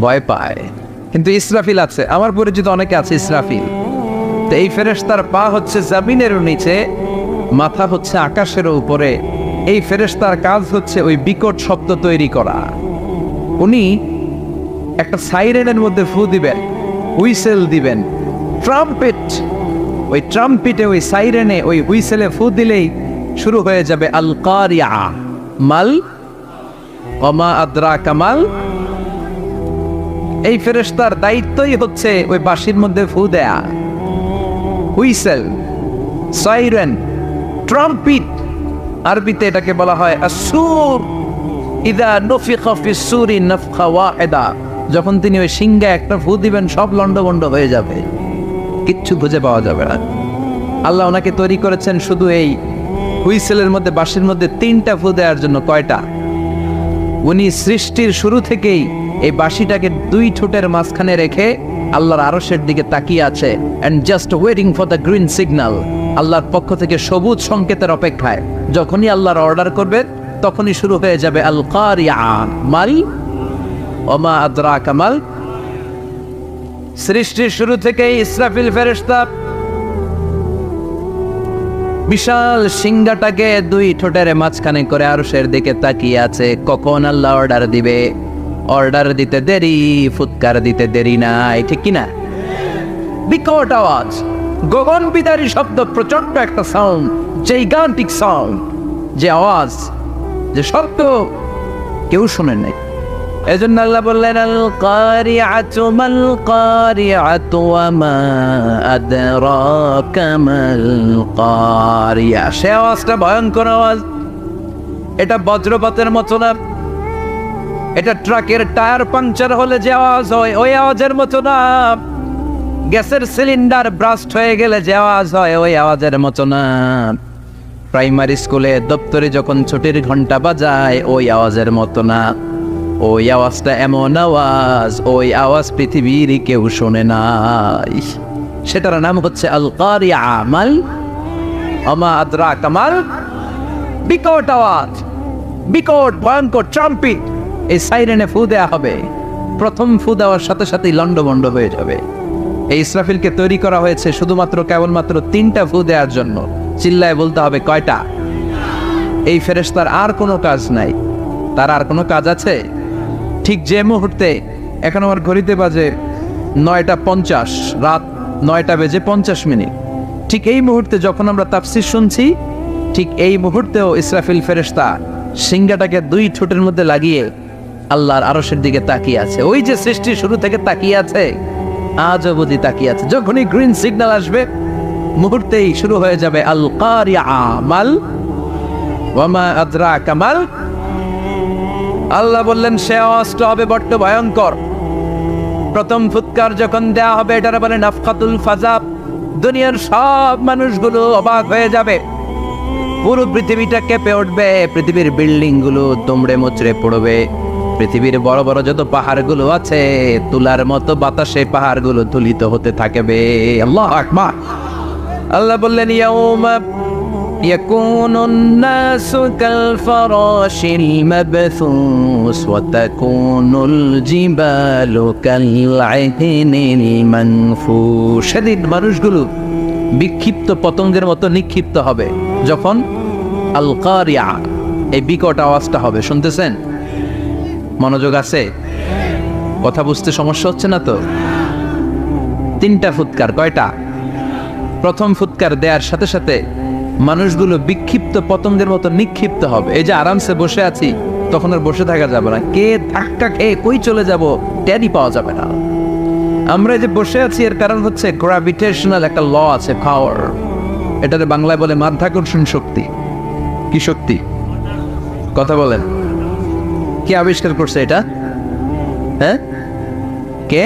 ভয় পায়। কিন্তু ইসরাফিল আছে, আমার পরিচিত অনেকে আছে ইসরাফিল। তো এই ফেরেশতার পা হচ্ছে জমিনের নিচে, মাথা হচ্ছে আকাশের উপরে। এই ফেরেশতার কাজ হচ্ছে ওই বিকট শব্দ তৈরি করা। উনি একটা সাইরেনের মধ্যে ফু দিবেন, হুইসেল দিবেন, ট্রাম্পেট। ওই ট্রাম্পেটে, ওই সাইরেনে, ওই হুইসেলে ফু দিলেই শুরু হয়ে যাবে আল কারিয়া। মাল ওমা আদরাকা মাল। এই ফেরেশতার দায়িত্বই হচ্ছে ওই বাঁশির মধ্যে ফু দেয়া। হুইসেল, সাইরেন, ট্রাম্পেট, আরবিতে এটাকে বলা হয় আসুর। ইদা নুফিখা ফিস সূরি নাফখা ওয়াহিদা। যখন তিনি ওই সিংহে একটা ফু দিবেন, সব লন্ডভন্ড হয়ে যাবে, কিচ্ছু খুঁজে পাওয়া যাবে না। আল্লাহ ওনাকে তৈরি করেছেন শুধু এই হুইসেলের মধ্যে, বাঁশির মধ্যে 3টা ফু দেওয়ার জন্য। কয়টা? উনি সৃষ্টির শুরু থেকেই এই বাঁশিটাকে 2 ঠোঁটের মাঝখানে রেখে আল্লাহর আরশের দিকে তাকিয়ে আছে and just waiting for the green signal, আল্লাহর পক্ষ থেকে সবুজ সংকেতের অপেক্ষায়। যখনই আল্লাহর অর্ডার করবে তখনই শুরু হয়ে যাবে আল কারিআ, মাল ওমা আদরাকা মাল। সৃষ্টির শুরু থেকেই ইসরাফিল ফেরেশতা বিশাল সিংহাটাকে দুই ঠোঁটের মাঝখানে করে আরশের দিকে তাকিয়ে আছে, কখন আল্লাহ অর্ডার দিবে। অর্ডার দিতে দেরি, ফুৎকার দিতে দেরি নাই, ঠিক কিনা? বিকট আওয়াজ, গগন বিদারী শব্দ, প্রচন্ড একটা সাউন্ড, জাইগান্টিক সাউন্ড, যে আওয়াজ, যে শব্দ কেউ শুনে নাই। এজন্য আল্লাহ বললেন আল কারিআতু মাল কারিআতু ওয়া মা আদরাকা মাল কারিআ। সে আওয়াজটা ভয়ঙ্কর আওয়াজ, এটা বজ্রপাতের মতো না, এটা ট্রাকের টায়ার পাংচার হলে যে আওয়াজ হয় ওই আওয়াজের মতো না, গ্যাসের সিলিন্ডার ব্রাস্ট হয়ে গেলে যে আওয়াজ হয় ওই আওয়াজের মতো না, প্রাইমারি স্কুলে দপ্তরে যখন ছুটির ঘন্টা বাজায় ওই আওয়াজের মতো না। ওই আওয়াজটা এমন আওয়াজ, ওই আওয়াজ পৃথিবীর কেউ শোনে নাই। সেটার নাম হচ্ছে আল কারিআ, মাল ওমা আদরাকা মাল। বিকট আওয়াজ, বিকট ভয়ঙ্কর ট্রাম্পিট, এই সাইরেনে ফু দেয়া হবে। প্রথম ফু দেওয়ার সাথে সাথেই লন্ডভন্ড হয়ে যাবে। এই ইসরাফিলকে তৈরি করা হয়েছে শুধুমাত্র কেবলমাত্র 3টা ফু দেওয়ার জন্য। চিল্লায় বলতে হবে কয়টা? এই ফেরেশতার আর কোনো কাজ নাই। তার আর কোনো কাজ আছে? ঠিক যে মুহূর্তে, এখন আমার ঘড়িতে বাজে 9:50, রাত 9:50, ঠিক এই মুহূর্তে যখন আমরা তাফসীর শুনছি, ঠিক এই মুহূর্তেও ইসরাফিল ফেরেশতা সিংহাটাকে দুই ঠোঁটের মধ্যে লাগিয়ে আল্লাহর আরশের দিকে তাকিয়ে আছে। ওই যে সৃষ্টির শুরু থেকে তাকিয়ে আছে, আজ অবধি তাকিয়ে আছে। যখনই গ্রিন সিগন্যাল আসবে মুহূর্তেই শুরু হয়ে যাবে আল কারিআ, মাল ওয়া মা আদরাকা মাল। আল্লাহ বললেন সে আওয়াজটা হবে বড্ড ভয়ঙ্কর। প্রথম ফুৎকার যখন দেয়া হবে, এটার বলে নাফখাতুল ফাজা। দুনিয়ার সব মানুষগুলো অবাক হয়ে যাবে, পুরো পৃথিবীটা কেঁপে উঠবে, পৃথিবীর বিল্ডিং গুলো দুমড়ে মুচড়ে পড়বে, পৃথিবীর বড় বড় যত পাহাড়গুলো আছে তুলার মতো বাতাসে পাহাড়গুলো তুলিত হতে থাকবে। আল্লাহু আকবার। আল্লাহ বললেন ইয়াউমা ইয়াকুনুন নাসু কাল ফারাশিল মাবথুস ওয়া তাকুনুল জিবালু কাল আইনিল মানফুশ। সেদিন মানুষগুলো বিক্ষিপ্ত পতঙ্গের মতো নিক্ষিপ্ত হবে যখন আল কারিআ, এই বিকট আওয়াজটা হবে। শুনতেছেন? মনোযোগ আছে? কথা বুঝতে সমস্যা হচ্ছে না তো? 3টা ফুৎকার। কয়টা? প্রথম ফুৎকার দেওয়ার সাথে সাথে মানুষগুলো বিক্ষিপ্ত পতঙ্গের মতো নিক্ষিপ্ত হবে। এই যে আরামসে বসে আছি, তখন আর বসে থাকা যাবে না, কে ধাক্কা খেয়ে কই চলে যাব টেরই পাওয়া যাবে না। আমরা যে বসে আছি এর কারণ হচ্ছে গ্র্যাভিটেশনাল একটা ল আছে, পাওয়ার। এটাতে বাংলায় বলে মাধ্যাকর্ষণ শক্তি। কি শক্তি? কথা বলেন। কে আবিষ্কার করছে এটা? হ্যাঁ, কে?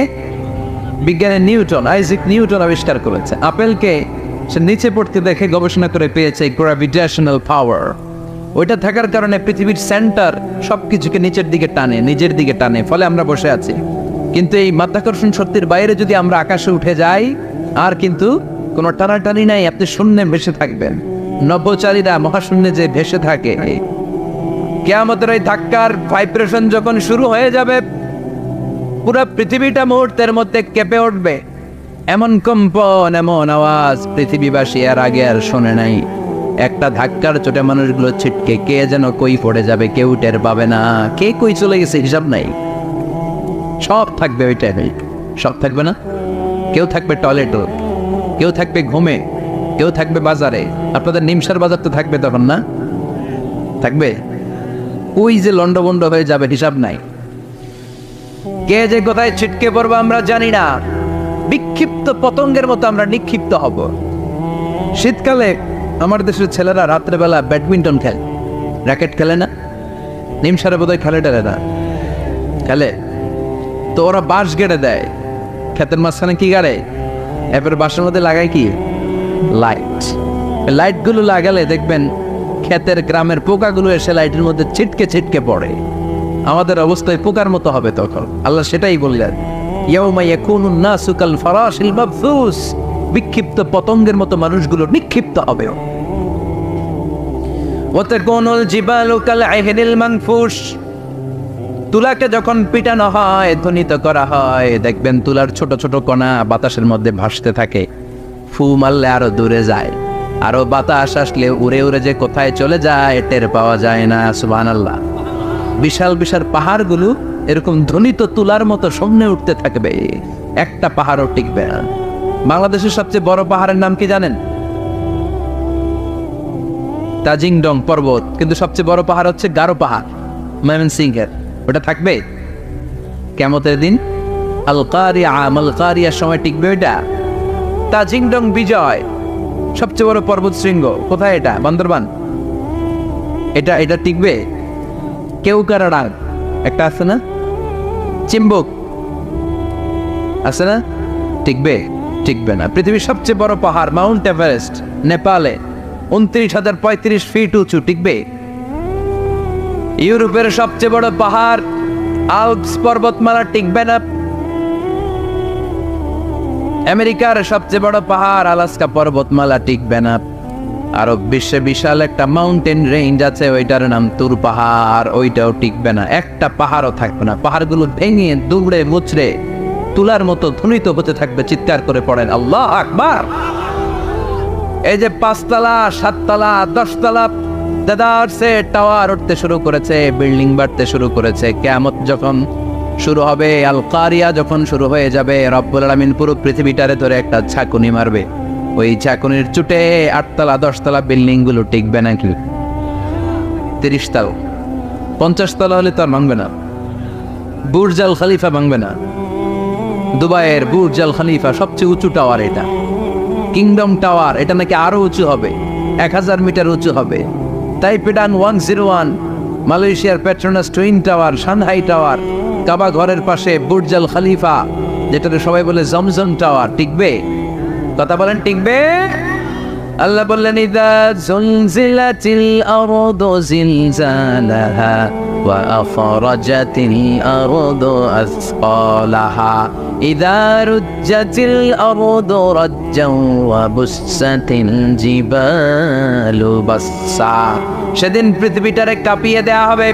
বিজ্ঞানী নিউটন, আইজাক নিউটন আবিষ্কার করেছে। আপেলকে সে নিচে পড়তে দেখে গবেষণা করে পেয়েছে গ্র্যাভিটেশনাল পাওয়ার। ওইটা থাকার কারণে পৃথিবীর সেন্টার সবকিছুকে নিচের দিকে টানে, নিজের দিকে টানে, ফলে আমরা বসে আছি। কিন্তু এই মাধ্যাকর্ষণ শক্তির বাইরে যদি আমরা আকাশে উঠে যাই, আর কিন্তু কোনো টানাটানি নাই, আপনি শূন্যে ভেসে থাকবেন। নভোচারীরা মহাশূন্যে যে ভেসে থাকে, কিয়ামতের এই ধাক্কার ভাইব্রেশন যখন শুরু হয়ে যাবে, পুরো পৃথিবীটা মুহূর্তের মধ্যে কেঁপে উঠবে। এমন কম্পন, এমন আওয়াজ পৃথিবীবাসী এর আগে আর শোনে নাই। একটা ধাক্কার চোটে মানুষগুলো ছিটকে কে যেন কই পড়ে যাবে, কেউ টের পাবে না। কে কই চলে গেছে হিসাব নাই। সব থাকবে ওই টাইমে, সব থাকবে না। কেউ থাকবে টয়লেটও, কেউ থাকবে ঘুমে, কেউ থাকবে বাজারে। আপনাদের নিমসার বাজার তো থাকবে তখন, না থাকবে? ওই যে লন্ডভন্ড হয়ে যাবে, হিসাব নাই। কে যে কোথায় ছিটকে পড়বো আমরা জানি না। বিক্ষিপ্ত পতঙ্গের মতো আমরা নিক্ষিপ্ত হব। শীতকালে আমার দেশের ছেলেরা রাত্রেবেলা ব্যাডমিন্টন খেলে, র্যাকেট খেলে না? নিমসারে বোধহয় খেলে টেলে না, খেলে তো। ওরা বাঁশ গেড়ে দেয় ক্ষেতের মাঝখানে। কি গাড়ে? এরপরে বাঁশের মধ্যে লাগায় কি? লাইট। লাইটগুলো লাগালে দেখবেন ক্ষেতের গ্রামের পোকাগুলো এসে লাইটের মধ্যে ছিটকে ছিটকে পড়ে। আমাদের অবস্থায় পোকার মতো হবে তখন। আল্লাহ সেটাই বললেন, ইয়াউমা ইয়াকুনুন নাসু কাল ফারাশিল মাবথুস, বিক্ষিপ্ত পতঙ্গের মতো মানুষগুলো নিক্ষিপ্ত হবে। ওয়া তাকুনুল জিবালু কাল আহনিল মানফুশ, তুলাকে যখন পিটানো হয়, ধ্বনিত করা হয়, দেখবেন তুলার ছোট ছোট কণা বাতাসের মধ্যে ভাসতে থাকে। ফু মারলে আরো দূরে যায়, আরো বাতাস আসলে উড়ে উড়ে যে কোথায় চলে যায় টের পাওয়া যায় না। সুবহানাল্লাহ। বিশাল বিশাল পাহাড়গুলো এরকম ধ্বনিত তুলার মতো সামনে উঠতে থাকবে, একটা পাহাড়ও টিকবে না। বাংলাদেশের সবচেয়ে বড় পাহাড়ের নাম কি জানেন? তাজিংডং পর্বত, কিন্তু সবচেয়ে বড় পাহাড় হচ্ছে গারো পাহাড়, ময়মনসিংহের। ওটা থাকবে কিয়ামতের দিন? আল কারিয়া, আল কারিয়ার সময় টিকবে ওইটা? তাজিংডং বিজয় সবচেয়ে বড় পর্বত শৃঙ্গ, কোথায় এটা? বান্দরবান। এটা টিকবে? কেউকারাডাং একটা আছে না, চিম্বুক আছে না, টিকবে? টিকবে না। পৃথিবীর সবচেয়ে বড় পাহাড় মাউন্ট এভারেস্ট নেপালে 29,035 ফিট উঁচু, টিকবে? ইউরোপের সবচেয়ে বড় পাহাড় আল্পস পর্বতমালা, টিকবে না। আমেরিকার সবচেয়ে বড় পাহাড় আলাস্কা পর্বতমালা, টিকবে না। আরব বিশ্বে বিশাল একটা মাউন্টেন রেঞ্জ আছে, ওইটার নাম তুর পাহাড়, ওইটাও টিকবে না। একটা পাহাড়ও থাকবে না। পাহাড়গুলো ভেঙে দুমড়ে মুচড়ে তুলার মতো ধ্বনিত হতে থাকবে। চিৎকার করে পড়েন আল্লাহু আকবার। এই যে 5 তলা 7 তলা 10 তলা দেদারসে টাওয়ার উঠতে শুরু করেছে, বিল্ডিং বাড়তে শুরু করেছে, কিয়ামত যখন শুরু হবে, আল কারিয়া যখন শুরু হয়ে যাবে, রব্বুল আলামিন পুরো পৃথিবীটারে ধরে একটা ঝাঁকুনি মারবে। ওই ঝাঁকুনির চুটে 8 তলা 10 তলা বিল্ডিং গুলো টিকবে নাকি? 30 তলা 50 তলা হলে তো আর ভাঙবে না। বুর্জ আল খলিফা ভাঙবে না। দুবাইয়ের বুর্জ আল খলিফা সবচেয়ে উঁচু টাওয়ার, এটা কিংডম টাওয়ার, এটা নাকি আরো উঁচু হবে, 1000 মিটার উঁচু হবে। তাইপেডান 101, মালয়েশিয়ার Petronas twin tower, Shanghai tower, কাবা ঘরের পাশে বুর্জ আল খলিফা, যেটাতে সবাই বলে জমজম টাওয়ার, টিকবে? কথা বলেন, টিকবে? আল্লাহ বললেন ইযা যুলজিলাতিল আরদু জিলজালাহা ওয়া আখরাজাতিল আরদু আসকালাহা ইযা রুজ্জাতিল আরদু রাজ্জান ওয়া বুসসাতিল জিবালু বাসসা। সেদিন পৃথিবীটারে কাঁপিয়ে দেয়া হবে,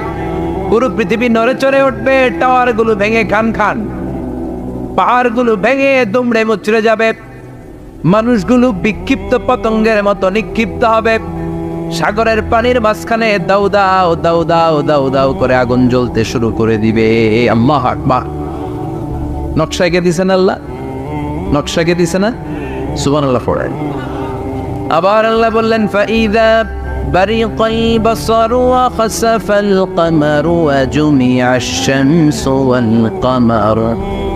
পুরো পৃথিবী নড়ে চড়ে উঠবে, টাওয়ারগুলো ভেঙে খান খান, পাহাড়গুলো ভেঙে দুমড়ে মুচড়ে যাবে, মানুষগুলো বিক্ষিপ্ত পতঙ্গের মতো নিক্ষিপ্ত হবে। সাগরের পানির মাঝখানে দাউ দাউ দাউ দাউ দাউ দাউ করে আগুন জ্বলতে শুরু করে দিবে। আল্লাহু আকবার। নকশা এঁকে দিছেন আল্লাহ, নকশা এঁকে দিছে না? সুবহানাল্লাহ পড়েন। আবার আল্লাহ বললেন ফাইযা বারিকাল বাসারু ওয়া খাসাফাল কামারু ওয়া জুমিআশ শামসু ওয়াল কামার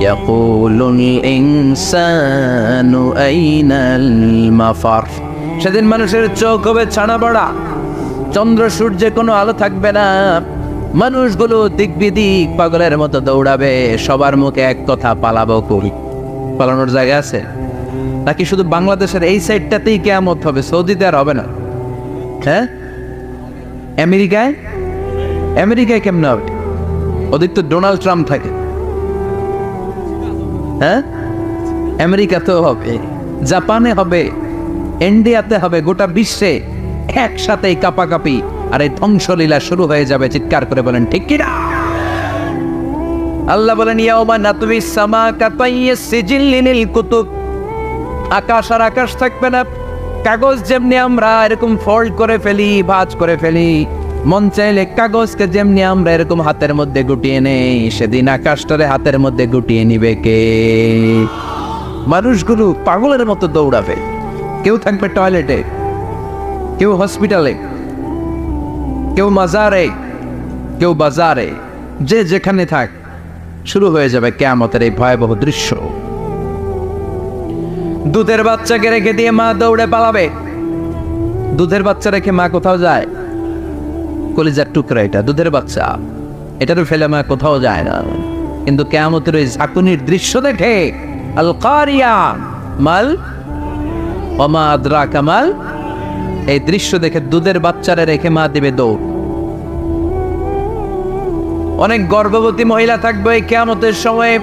ইয়াকুলুল ইনসানু আইনাল মাফার। সেদিন মানুষের চোখ হবে ছানা বড়া, চন্দ্র সূর্যে কোনো আলো থাকবে না, মানুষগুলো দিক বিদিক পাগলের মতো দৌড়াবে, সবার মুখে এক কথা, পালাবো কই? পালানোর জায়গা আছে নাকি? শুধু বাংলাদেশের এই সাইডটাতেই কিয়ামত হবে, সৌদিতে আর হবে না। হ্যাঁ, আমেরিকায় কেমনে হবে? ওদের তো ডোনাল্ড ট্রাম্প থাকে। হ্যাঁ, আমেরিকাতেও হবে, জাপানে হবে, ইন্ডিয়াতে হবে, গোটা বিশ্বে একসাথেই কাপাকাপি আর এই ধ্বংসলীলা শুরু হয়ে যাবে। চিৎকার করে বলেন ঠিক কিনা? আল্লাহ বলেন ইয়াউমা নাতবিস সামা কাতাইয়িস সিজিল্লিল কুতুব। আকাশ আর আকাশ থাকবে না। কাগজ যেমনি আমরা এরকম ফোল্ড করে ফেলি, ভাঁজ করে ফেলি, মন চাইলে কাগজকে যেমনি আমরা এরকম হাতের মধ্যে গুটিয়ে নেই, সেদিন আকাশটারে হাতের মধ্যে গুটিয়ে নিবে কে? মানুষগুলো পাগলের মতো দৌড়াবে। কেউ থাকবে টয়লেটে, কেউ হসপিটালে, কেউ মাজারে, কেউ বাজারে, যে যেখানে থাক, শুরু হয়ে যাবে কিয়ামতের এই ভয়াবহ দৃশ্য। দুধের বাচ্চাকে রেখে দিয়ে মা দৌড়ে পালাবে। দুধের বাচ্চা রেখে মা কোথাও যায়? কলিজার টুকরা এটা, দুধের বাচ্চা, এটারও ফেলে মা কোথাও যায় না। কিন্তু কিয়ামতের ওই ঝাঁকুনির দৃশ্য দেখে আল কারিয়া মাল ওয়া মা আদরাকা মাল, এই দৃশ্য দেখে দুধের বাচ্চারে রেখে মা দিবে দৌড়। অনেক গর্ভবতী মহিলা থাকবে এই কিয়ামতের সময়ে,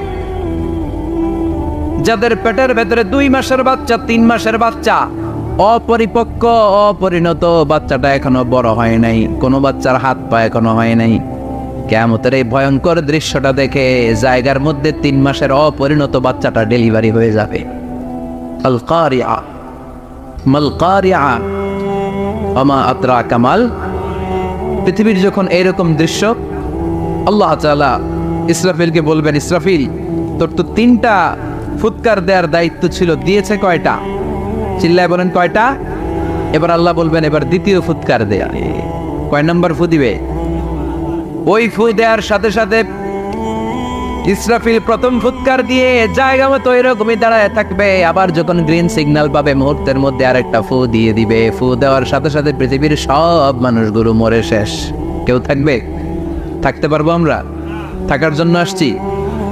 যাদের পেটের ভেতরে 2 মাসের বাচ্চা, 3 মাসের বাচ্চা, অপরিপক্ক অপরিণত, বাচ্চাটা এখনো বড় হয় নাই, কোনো বাচ্চার হাত পা এখনো হয় নাই। কিয়ামতের এই ভয়ঙ্কর দৃশ্যটা দেখে জায়গার মধ্যে 3 মাসের অপরিণত বাচ্চাটা ডেলিভারি হয়ে যাবে। আল কারিআ মাল কারিআ ওমা আদরাকা মাল। পৃথিবীর যখন এরকম দৃশ্য, আল্লাহ তাআলা ইসরাফিলকে বলবেন, ইসরাফিল তোর তো 3টা ফুৎকার দেওয়ার দায়িত্ব ছিল, দিয়েছে কয়টা? চিল্লায় বলেন কয়টা? এবার আল্লাহ বলবেন এবার দ্বিতীয় ফুৎকার দেয়া। কয় নাম্বার ফু দিবে? ওই ফু দেওয়ার সাথে সাথে ইসরাফিল প্রথম ফুৎকার দিয়ে জায়গা মতো এরকমই দাঁড়ায় থাকবে। আবার যখন গ্রিন সিগন্যাল পাবে মুহূর্তের মধ্যে আরেকটা ফু দিয়ে দিবে। ফু দেওয়ার সাথে সাথে পৃথিবীর সব মানুষগুলো মরে শেষ। কেউ থাকবে? থাকতে পারবো আমরা? থাকার জন্য আসছি।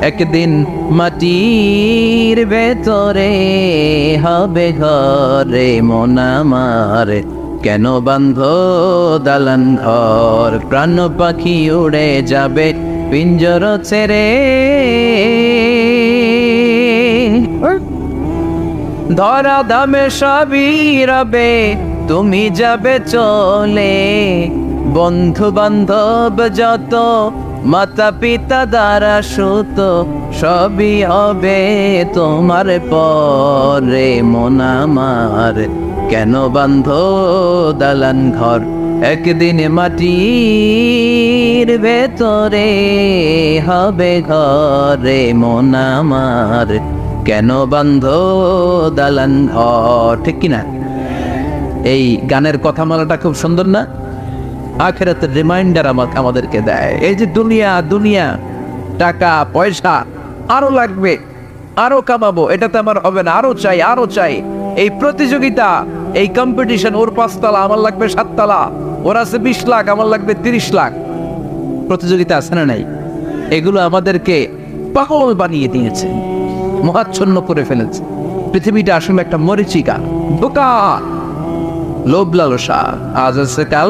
একদিন মাটির ভেতরে হবে ঘরে মন আমার, কেন বান্ধ দালান ঘর, প্রাণ পাখি উড়ে যাবে পিঞ্জর ছেড়ে, ধরা ধামে সবই রবে তুমি যাবে চলে, বন্ধু বান্ধব যত মাতা পিতা দ্বারা সুত সবই হবে তোমার পরে মন আমার, কেন বান্ধ দালান ঘর, একদিন মাটির ভেতরে হবে ঘরে মন আমার, কেন বান্ধ দালান ঘর। ঠিক কিনা? এই গানের কথামালাটা খুব সুন্দর না? আখিরাতের রিমাইন্ডার আমাদেরকে দেয়। এই যে দুনিয়া দুনিয়া, টাকা পয়সা আরো লাগবে, আরো কামাবো, এটাতে আমার হবে না, আরো চাই আরো চাই। এই প্রতিযোগিতা, এই কম্পিটিশন, ওর 5 তলা আমার লাগবে 7 তলা, ওর আছে 20 লাখ আমার লাগবে 30 লাখ, প্রতিযোগিতা আছে না নাই? এগুলো আমাদেরকে পাগল বানিয়ে দিয়েছে, মহাচ্ছন্ন করে ফেলেছে। পৃথিবীটা আসলে একটা মরিচিকা, বোকা, লোভ লালসা, আজ আছে কাল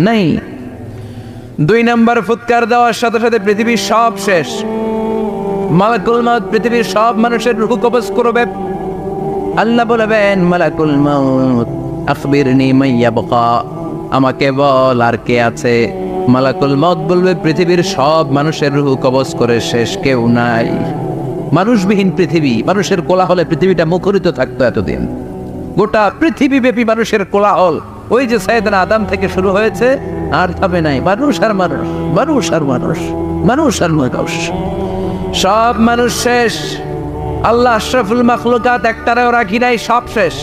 নাই। 2 নাম্বার ফুৎকার দেওয়ার সাথে সাথে পৃথিবীর সব শেষ। মালাকুল মাউত পৃথিবীর সব মানুষের রূহ কবজ করবে। আল্লাহ বলবেন, মালাকুল মাউত আখবিরনি মাইয়া বাকা, আমাকে বল আর কে আছে। মালাকুল মাউত বলবে, পৃথিবীর সব মানুষের রূহ কবজ করে শেষ, কেউ নাই। মানুষবিহীন পৃথিবী, মানুষের কোলাহলে পৃথিবীটা মুখরিত থাকতো এতদিন। গোটা পৃথিবীব্যাপী মানুষের কোলাহল, ওই যে সাইয়েদনা আদম থেকে শুরু হয়েছে, আর থামে নাই। মানুষ আর মানুষ, মানুষ আর মানুষ, মানুষ আর মানুষ, সব মানুষ শেষ। আল্লাহ আশরাফুল মাখলুকাত একটারেও রাখি নাই, সব শেষ।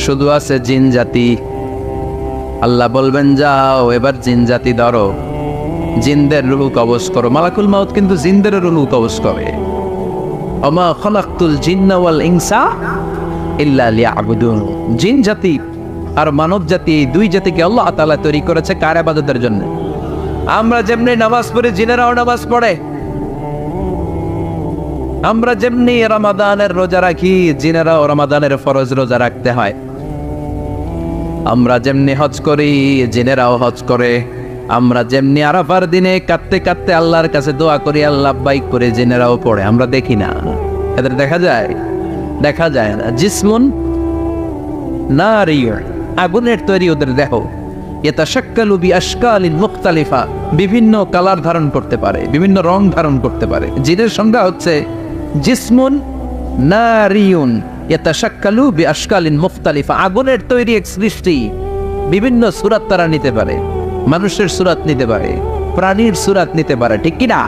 শুধু আছে জিন জাতি। আল্লাহ বলবেন, যাও এবার জিন জাতি ধরো, জিনদের রূহ কবজ করো। মালাকুল মাউত কিন্তু জিনদের রূহ কবজ করে। ওমা খলাকতুল জিন্না ওয়াল ইনসা ইল্লা লিয়াবুদুন। জিন জাতি আর মানব জাতি, এই 2 জাতিকে আল্লাহ তাআলা তৈরি করেছে কার ইবাদতের জন্য। আমরা যেমনি নামাজ পড়ি, জিনেরাও নামাজ পড়ে। আমরা যেমনি রমাদানের রোজা রাখি, জিনেরাও রমাদানের ফরজ রোজা রাখতে হয়। আমরা যেমনি হজ করি, জিনেরাও হজ করে। আমরা যেমনি আরাফার দিনে কাঁদতে কাঁদতে আল্লাহর কাছে দোয়া করি, আল্লাহ বাইক করে, জিনেরাও পড়ে। আমরা দেখি না, এদের দেখা যায়? দেখা যায় না। জিসমুন নারিয়্যুন, আগুনের তৈরি ওদের দেহ। ইয়াতাশাক্কালু বিআশকালিন মুখতালিফা, বিভিন্ন কালার ধারণ করতে পারে, বিভিন্ন রং ধারণ করতে পারে। জিনের সংজ্ঞা হচ্ছে জিসমুন নারিয়্যুন ইয়াতাশাক্কালু বিআশকালিন মুখতালিফা, আগুনের তৈরি এক সৃষ্টি। বিভিন্ন সূরত তারা নিতে পারে, মানুষের সূরত নিতে পারে, প্রাণীর সূরত নিতে পারে। ঠিক কি না?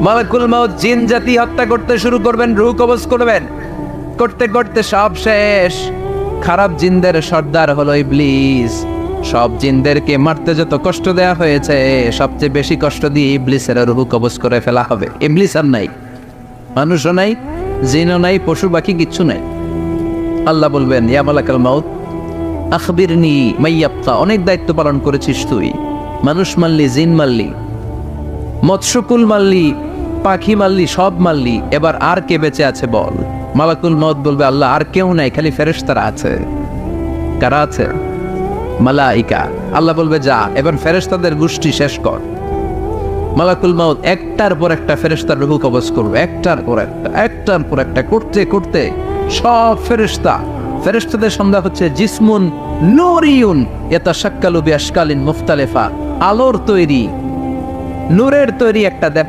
মালাকুল মাউত জিন জাতি হত্যা করতে শুরু করবেন, রূহ কবজ করবেন। করতে করতে সব শেষ। খারাপ জিনদের সর্দার হলো ইবলিস। সব জিনদেরকে মারতে যত কষ্ট দেয়া হয়েছে, সবচেয়ে বেশি কষ্ট দিয়ে ইবলিসের রূহ কবজ করে ফেলা হবে। ইবলিস আর নাই, মানুষও নাই, জিনও নাই, পশু পাখি কিচ্ছু নাই। আল্লাহ বলবেন, ইয়া মালাকুল মাউত আখবিরনি মাইয়াবকা, অনেক দায়িত্ব পালন করেছিস তুই। মানুষ মারলি, জিন মারলি, মৎস্যকুল মারলি, পাখি মারলি, সব মারলি, এবার আর কে বেঁচে আছে বল। মালাকুল মউত বলবে, আল্লাহ আর কেউ নাই, খালি ফেরেশতারা আছে। কারা আছে? মালাইকা। আল্লাহ বলবে, যা এবার ফেরেশতাদের গোষ্ঠী শেষ কর। মালাকুল মাউত একটার পর একটা ফেরেশতার রূহ কবজ করবে, একটার পর একটা করতে করতে সব ফেরেশতাদের সংজ্ঞা হচ্ছে জিসমুন নূরিয়ুন ইয়াতাশাক্কালু বিআশকালিন মুখতালিফা, আলোর তৈরি, নূরের তৈরি একটা দেহ,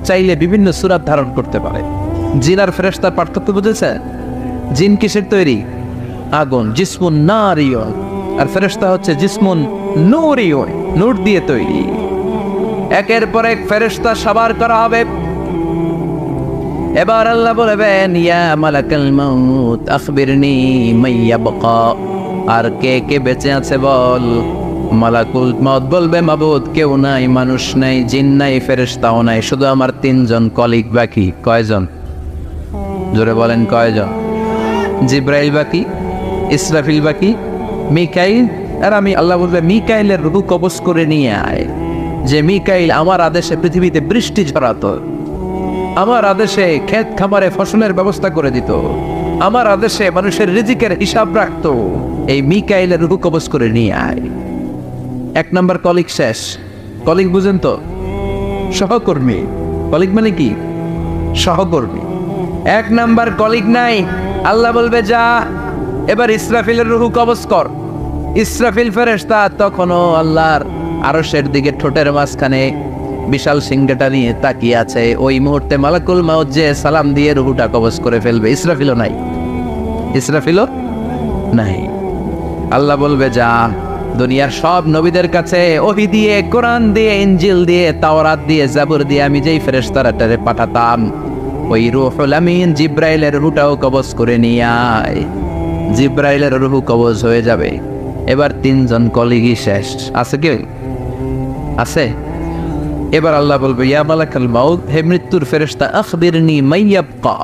চাইলে বিভিন্ন সূরত ধারণ করতে পারে। জিন আর ফেরেশতার পার্থক্য বুঝেছে? জিন কিসের তৈরি? আগুন, জিসমুন নারিয়ুন, আর ফেরেশতা হচ্ছে জিসমুন নূরিয়ুন, নূর দিয়ে তৈরি। একের পর এক ফেরেশতা সবার করা হবে। এবার আল্লাহ বলবেন, ইয়া মালাকাল মাউত আখবিরনি মাইয়াবকা, আর কে কে বেঁচে আছে বল। মালাকুল মাউত বলবে, মাবুদ কেউ নাই, মানুষ নাই, জিন নাই, ফেরেশতাও নাই, শুধু আমার 3 জন কলিগ বাকি। কয়জন? জোরে বলেন কয়জন? জিব্রাইল বাকি, ইসরাফিল বাকি, মিকাইল। আর আমি, আল্লাহ বলবে মিকাইলের রূহ কবজ করে নিয়ে আয়। যে মিকাইল আমার আদেশে পৃথিবীতে বৃষ্টি ঝরাতো, আমার আদেশে ক্ষেত খামারে ফসলের ব্যবস্থা করে দিত, আমার আদেশে মানুষের রিজিকের হিসাব রাখতো। এই মিকাইলের রূহ কবজ করে নিয়ে আয়। 1 নম্বর কলিগ শেষ। কলিগ বুঝেন তো? সহকর্মী। কলিগ মানে কি? সহকর্মী। 1 নম্বর কলিগ নাই। আল্লাহ বলবে, যা এবার ইসরাফিলের রূহ কবজ কর। ইসরাফিল ফেরেশতা তখনও আল্লাহর আরশের দিকে ঠোঁটের মাঝখানে বিশাল সিংহাটা নিয়ে তাকিয়ে আছে। ওই মুহূর্তে মালাকুল মাউত যে সালাম দিয়ে রূহটা কবজ করে ফেলবে। ইসরাফিলও নাই, ইসরাফিলও নাই। আল্লাহ বলবে, যা দুনিয়ার সব নবীদের কাছে ওহী দিয়ে, কোরআন দিয়ে, ইনজিল দিয়ে, তাওরাত দিয়ে, জাবুর দিয়ে আমি যেই ফেরেশতাটারে পাঠাতাম, ওই রূহুল আমিন জিব্রাইলের রূহটাও কবজ করে নিয়ে আয়। জিব্রাইলের রূহ কবজ হয়ে যাবে। এবার 3 জন কলিগই শেষ। আছে কেউ? আছে? এবার আল্লাহ বলবে, ইয়া মালাকাল মাউত, হে মৃত্যুর ফেরেশতা, আখবিরনি মাইয়াবকা,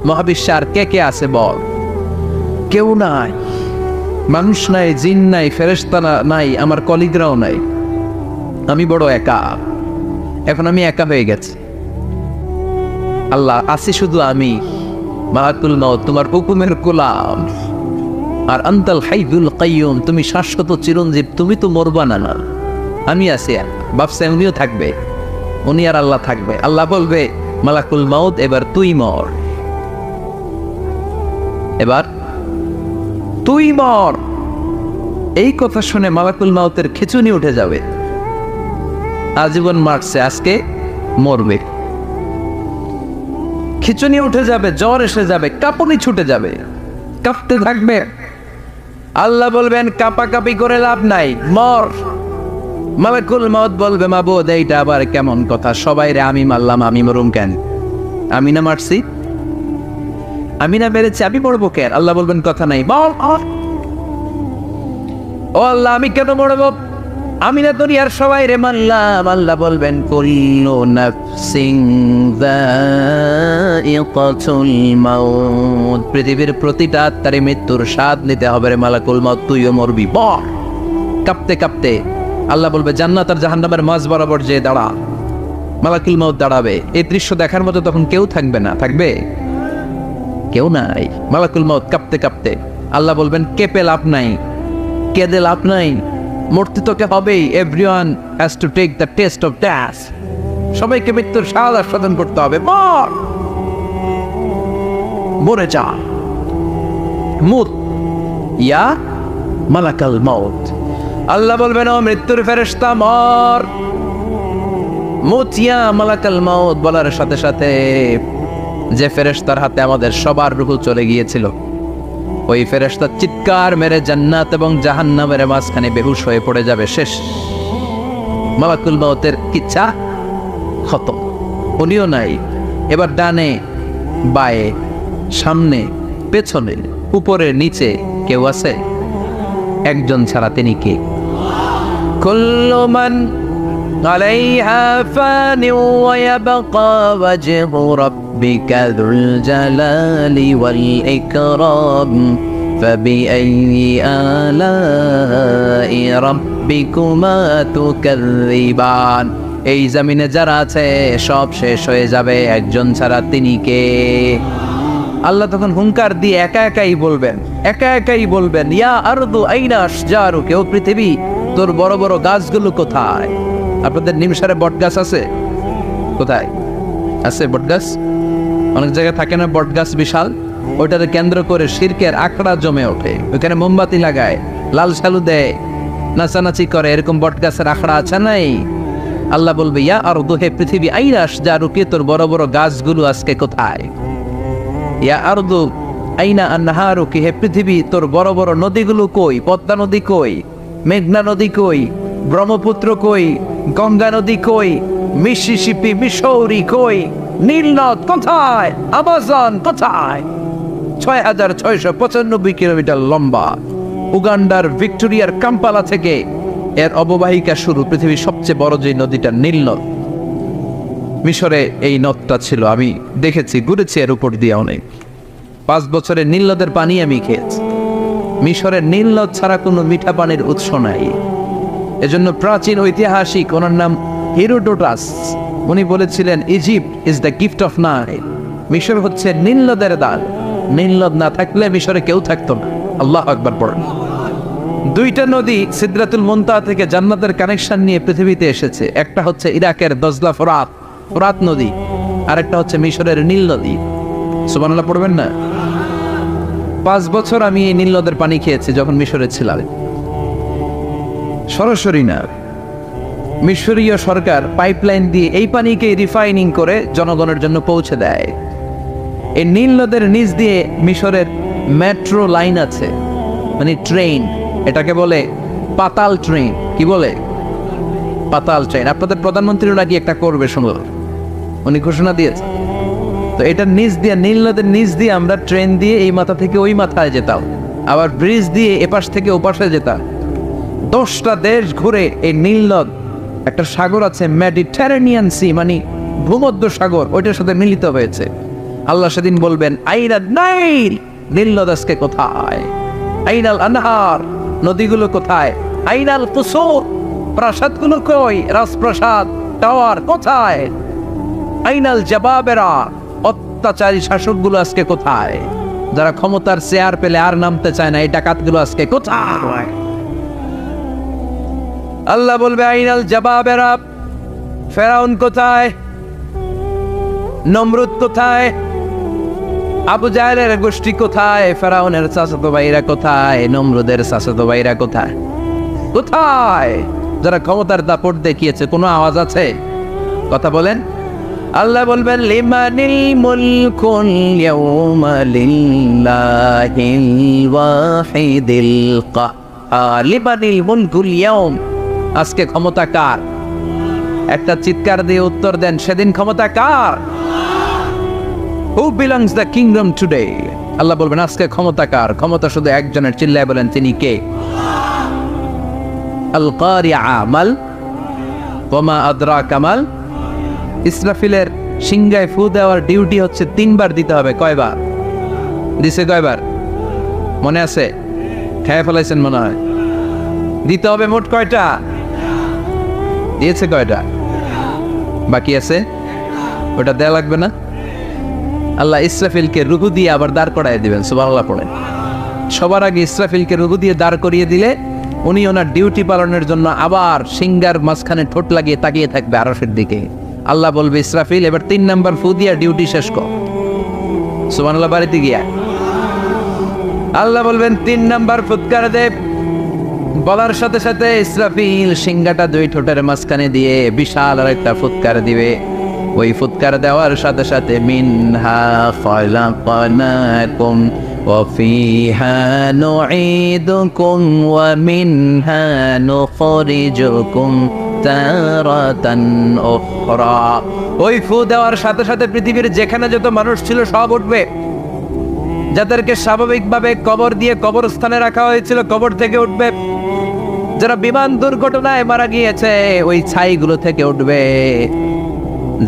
মহাবিশ্বে আর কে কে আছে বল। কেউ নাই, মানুষ নাই, জিন নাই, ফেরেশতা নাই, আমার কলিগরাও নাই, আমি বড় একা। এখন আমি একা হয়ে গেছি। আল্লাহ, আছি শুধু আমি, মালাকুল মাউত তোমার হুকুমের গোলাম। আর আনতাল হাইয়ুল কাইয়ুম, তুমি শাশ্বত চিরঞ্জীব, তুমি তো মরবা না। না, আমি আছি। ভাবছে উনিও থাকবে, উনি আর আল্লাহ থাকবে। আল্লাহ বলবে, মালাকুল মাউত এবার তুই মর, এবার তুই মর। এই কথা শুনে মালাকুল মাউতের খিঁচুনি উঠে যাবে। আজীবন মারছে, আজকে মরবে। খিঁচুনি উঠে যাবে, জ্বর এসে যাবে, কাঁপুনি ছুটে যাবে, কাঁপতে থাকবে। আল্লাহ বলবেন, কাঁপাকাঁপি করে লাভ নাই, মর। মালাকুল মাউত বলবে, মাবুদ এইটা আবার কেমন কথা? সবাই রে আমি মারলাম, আমি মরুম কেন? আমি না মারছি, আমি না মেরেছি, আমি মরবো কেন? আল্লাহ বলবেন, কথা নাই, বল। ও আল্লাহ, আমি কেন মরবো? আমি না দুনিয়ার সবাই রে মারলাম। আল্লাহ বলবেন, কুল্লু নাফসিন যায়িকাতুল মাউত, পৃথিবীর প্রতিটা আত্মারে মৃত্যুর স্বাদ নিতে হবে রে মালাকুল মাউত, তুইও মরবি। বল। কাঁপতে কাঁপতে আল্লাহ বলবে, জান্নাত আর জাহান্নামের মাঝ বরাবর যে দাঁড়া। মালাকুল মাউত দাঁড়াবে। এই দৃশ্য দেখার মতো তখন কেউ থাকবে না। থাকবে? কেউ নাই। মালাকুল মাউত কাঁপতে কাঁপতে আল্লাহ বলবেন, কেঁপে লাভ নাই, কেঁদে লাভ নাই, মরতে তোকে হবেই। Everyone has to take the test of death, সবাইকে মৃত্যুর স্বাদ আস্বাদন করতে হবে। মর, মরে যা, মুত ইয়া মালাকাল মাউত। আল্লাহ বলবেন, ও মৃত্যুর ফেরেশতা মর, মুত ইয়া মালাকাল মাউত। বলার সাথে সাথে যে ফেরেশতার হাতে আমাদের সবার রূহ চলে গিয়েছিল, ওই ফেরেশতা চিৎকার মেরে জান্নাত এবং জাহান্নামের মাঝখানে বেহুশ হয়ে পড়ে যাবে। শেষ। মালাকুল মাউতের কিচ্ছা খতম, উনিও নাই। এবার ডানে বায়ে, সামনে পেছনে, উপরে নিচে কেউ আছে? একজন ছাড়া, তিনি কে? কুল্লু মান আলাইহা ফানি ওয়া ইয়াবকা ওয়াজহু রাব্বিকা যুল জালালি ওয়াল ইকরাম ফাবিআইয়ি আলাই রাব্বিকুমা তুকাযযিবান। এই জমিনে যারা আছে সব শেষ হয়ে যাবে, একজন ছাড়া, তিনি কে? আল্লাহ তখন হুঙ্কার দিয়ে একা একাই বলবেন, ইয়া আরদু আইনা আশজারুকি, ও পৃথিবী তোর বড় বড় গাছগুলো কোথায়? আপনাদের নিমসারে বট গাছ আছে? কোথায় আছে বটগাছ? অনেক জায়গায় থাকে না বটগাছ বিশাল, ওইটাকে কেন্দ্র করে শিরকের আখড়া জমে ওঠে, ওইখানে মোমবাতি লাগায়, লাল সালু দেয়, নাচানাচি করে, এরকম বটগাছের আখড়া আছে নাই? আল্লাহ বলবে ইয়া আরদু, হে পৃথিবী, আইনা আশজারুকি, তোর বড় বড় গাছগুলো আজকে কোথায়? ইয়া আরদু আইনা আনহারুকি, হে পৃথিবী, তোর বড় বড় নদীগুলো কই? পদ্মা নদী কই? মেঘনা নদী কই? ব্রহ্মপুত্র কই? গঙ্গা নদী কই? মিসিসিপি, মিসৌরি কই? নীল নদ কোথায়? আমাজন কোথায়? 6,695 কিলোমিটার লম্বা, উগান্ডার ভিক্টোরিয়ার কাম্পালা থেকে এর অববাহিকা শুরু। পৃথিবীর সবচেয়ে বড় যে নদীটা নীল নদ, মিশরে এই নদটা ছিল। আমি দেখেছি, ঘুরেছি এর উপর দিয়ে অনেক। 5 বছরে নীল নদের পানি আমি খেয়েছি। মিশরের নীল নদ ছাড়া কোনো মিঠা পানির উৎস নাই। এজন্য প্রাচীন ঐতিহাসিক, ওনার নাম হেরোডোটাস, উনি বলেছিলেন Egypt is the gift of Nile, মিশর হচ্ছে নীল নদের দান। নীল নদ না থাকলে মিশরে কেউ থাকতো না। আল্লাহ আকবার পড়েন। 2টা নদী সিদরাতুল মুনতাহা থেকে জান্নাতের কানেকশন নিয়ে পৃথিবীতে এসেছে। একটা হচ্ছে ইরাকের দজলা ফোরাত নদী, আর একটা হচ্ছে মিশরের নীল নদী। সুবহানাল্লাহ পড়বেন না? 5 বছর আমি এই নীল নদের পানি খেয়েছি যখন মিশরে ছিলাম। সরাসরি না, মিশরীয় সরকার পাইপলাইন দিয়ে এই পানিকে রিফাইনিং করে জনগণের জন্য পৌঁছে দেয়। এই নীল নদের নিচ দিয়ে মিশরের মেট্রো লাইন আছে, মানে ট্রেন, এটাকে বলে পাতাল ট্রেন। কি বলে? পাতাল ট্রেন। আপনাদের প্রধানমন্ত্রী নাকি একটা করবে, শুনল, উনি ঘোষণা দিয়েছে। তো এটার নিচ দিয়ে, নীল নদের নিচ দিয়ে আমরা ট্রেন দিয়ে এই মাথা থেকে ওই মাথায় যেতাম, আবার ব্রিজ দিয়ে এপাশ থেকে ওপাশে যেতাম। 10টা দেশ ঘুরে এই নীল নদ, একটা সাগর আছে মেডিটেরেনিয়ান সি, মানে ভূমধ্য সাগর, ওইটার সাথে মিলিত হয়েছে। আল্লাহ সেদিন বলবেন আইনা নাইল, নীল নদ আজকে কোথায়? আইনাল আনহার, নদীগুলো কোথায়? আইনাল কুসুর, প্রাসাদগুলো কই? রাজপ্রাসাদ, টাওয়ার কোথায়? আইনাল জাবাবেরা, অত্যাচারী শাসকগুলো আজকে কোথায়? যারা ক্ষমতার চেয়ার পেলে আর নামতে চায় না, এই ডাকাতগুলো আজকে কোথায়? আল্লাহ বলবে আইনাল জাবাবেরা, ফেরাউন কোথায়? নমরুদ কোথায়? আবু জাহেলের গোষ্ঠী কোথায়? ফেরাউনের চাচাতো ভাইরা কোথায়? নমরুদের চাচাতো ভাইরা কোথায়? কোথায়? যারা ক্ষমতার দাপট দেখিয়েছে, কোনো আওয়াজ আছে? কথা বলেন। আল্লাহ বলবেন লিমানিল মুলকুল ইয়াউমা লিল্লাহিল ওয়াহিদিল কাহ্হার, লিমানিল মুলকুল ইয়াউম, আজকে ক্ষমতা কার? একটা চিৎকার দিয়ে উত্তর দেন, সেদিন ক্ষমতা কার? Who belongs the kingdom today? আল্লাহ বলবেন আজকে ক্ষমতা কার? ক্ষমতা শুধু একজনের, চিল্লায় বলেন তিনি কে? আল কারিআ মাল ওয়া মা আদরাকা মাল। ইসরাফিলের সিংহায় ফু দেওয়ার ডিউটি হচ্ছে 3 বার দিতে হবে। কয়বার দিছে? কয়বার মনে আছে? খেয়ে ফেলাইছেন মনে হয়। দিতে হবে মোট কয়টা? দিয়েছে কয়টা? বাকি আছে, ওটা দেয়া লাগবে না? আল্লাহ ইসরাফিলকে রুহু দিয়ে আবার দাঁড় করায় দিবেন। সুবহানাল্লাহ পড়েন। সবার আগে ইসরাফিলকে রুহু দিয়ে দাঁড় করিয়ে দিলে উনি ওনার ডিউটি পালনের জন্য আবার সিংহার মাঝখানে ঠোঁট লাগিয়ে তাকিয়ে থাকবে আরশের দিকে। আল্লাহ বলবে ইসরাফিল এবার 3 নাম্বার ফু দিয়া ডিউটি শেষ কর। সুবহানাল্লাহ। বাড়িতে গিয়া আল্লাহ বলবেন 3 নাম্বার ফুৎকার দে। বলার সাথে সাথে ইসরাফিল সিংহাটা 2 ঠোঁটের মাঝখানে দিয়ে বিশাল আর একটা ফুৎকার দিবে। ওই ফুৎকার দেওয়ার সাথে সাথে মিনহা খালাকনাকুম ওয়া ফিহা নুঈদুকুম ওয়া মিনহা নুখরিজুকুম তারাতান উখরা। ওই ফু দেওয়ার সাথে সাথে পৃথিবীর যেখানে যত মানুষ ছিল সব উঠবে। যাদেরকে স্বাভাবিকভাবে কবর দিয়ে কবরস্থানে রাখা হয়েছিল কবর থেকে উঠবে। যারা বিমান দুর্ঘটনায় মারা গিয়েছে ওই ছাইগুলো থেকে উঠবে।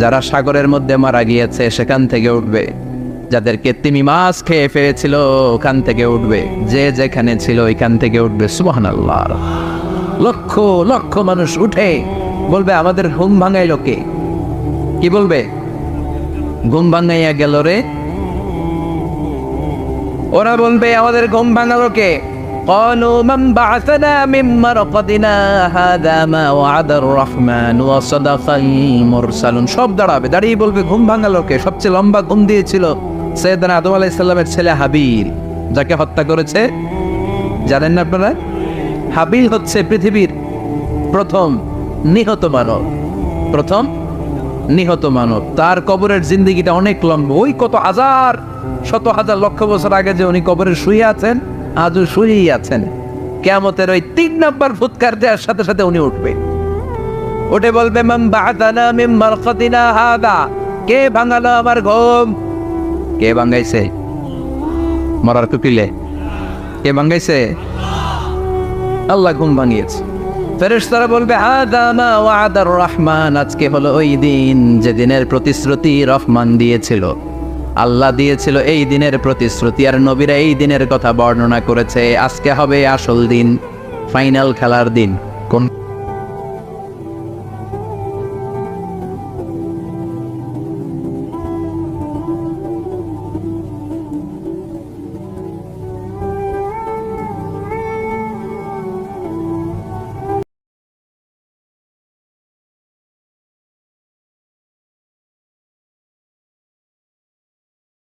যারা সাগরের মধ্যে মারা গিয়েছে সেখান থেকে উঠবে। যাদেরকে তিমি মাছ খেয়ে ফেলেছিল ওখান থেকে উঠবে। যে যেখানে ছিল ওইখান থেকে উঠবে। সুবহানাল্লাহ। লক্ষ লক্ষ মানুষ উঠে বলবে আমাদের ঘুম ভাঙাইল কে? কি বলবে? ঘুম ভাঙাইয়া গেল রে। ওরা বলবে আমাদের ঘুম ভাঙালো কে? قالوا من بعثنا من مرقدنا هذا ما وعد الرحمن وصدق المرسلون। সব দাঁড়িয়ে বলবে ঘুম ভাঙালো কে? সবচেয়ে লম্বা ঘুম দিয়েছিল সৈয়দনা আদম আলাইহিস সালামের ছেলে হাবিল, যাকে হত্যা করেছে। জানেন না আপনারা? হাবিল হচ্ছে পৃথিবীর প্রথম নিহত মানব। তার কবরের জিন্দেগিটা অনেক লম্বা। ওই কত হাজার, শত হাজার, লক্ষ বছর আগে যে উনি কবরে শুয়ে আছেন, আজও শুয়েই আছেন। কিয়ামতের ওই 3 নম্বর ফুৎকার দেওয়ার সাথে সাথে উনি উঠবে, উঠে বলবে মান বা'আথানা মিন মারকাদিনা হাদা, কে ভাঙালো আমার ঘুম? কে ভাঙাইছে? মরার কুকিলে কে ভাঙাইছে? আল্লাহ ঘুম ভাঙিয়েছে। ফেরেশতারা বলবে হাদা মা ওয়াদার রহমান, আজকে হলো ওই দিন যে দিনের প্রতিশ্রুতি রহমান দিয়েছিল, আল্লাহ দিয়েছিল এই দিনের প্রতিশ্রুতি, আর নবীরা এই দিনের কথা বর্ণনা করেছে। আজকে হবে আসল দিন, ফাইনাল খেলার দিন। কোন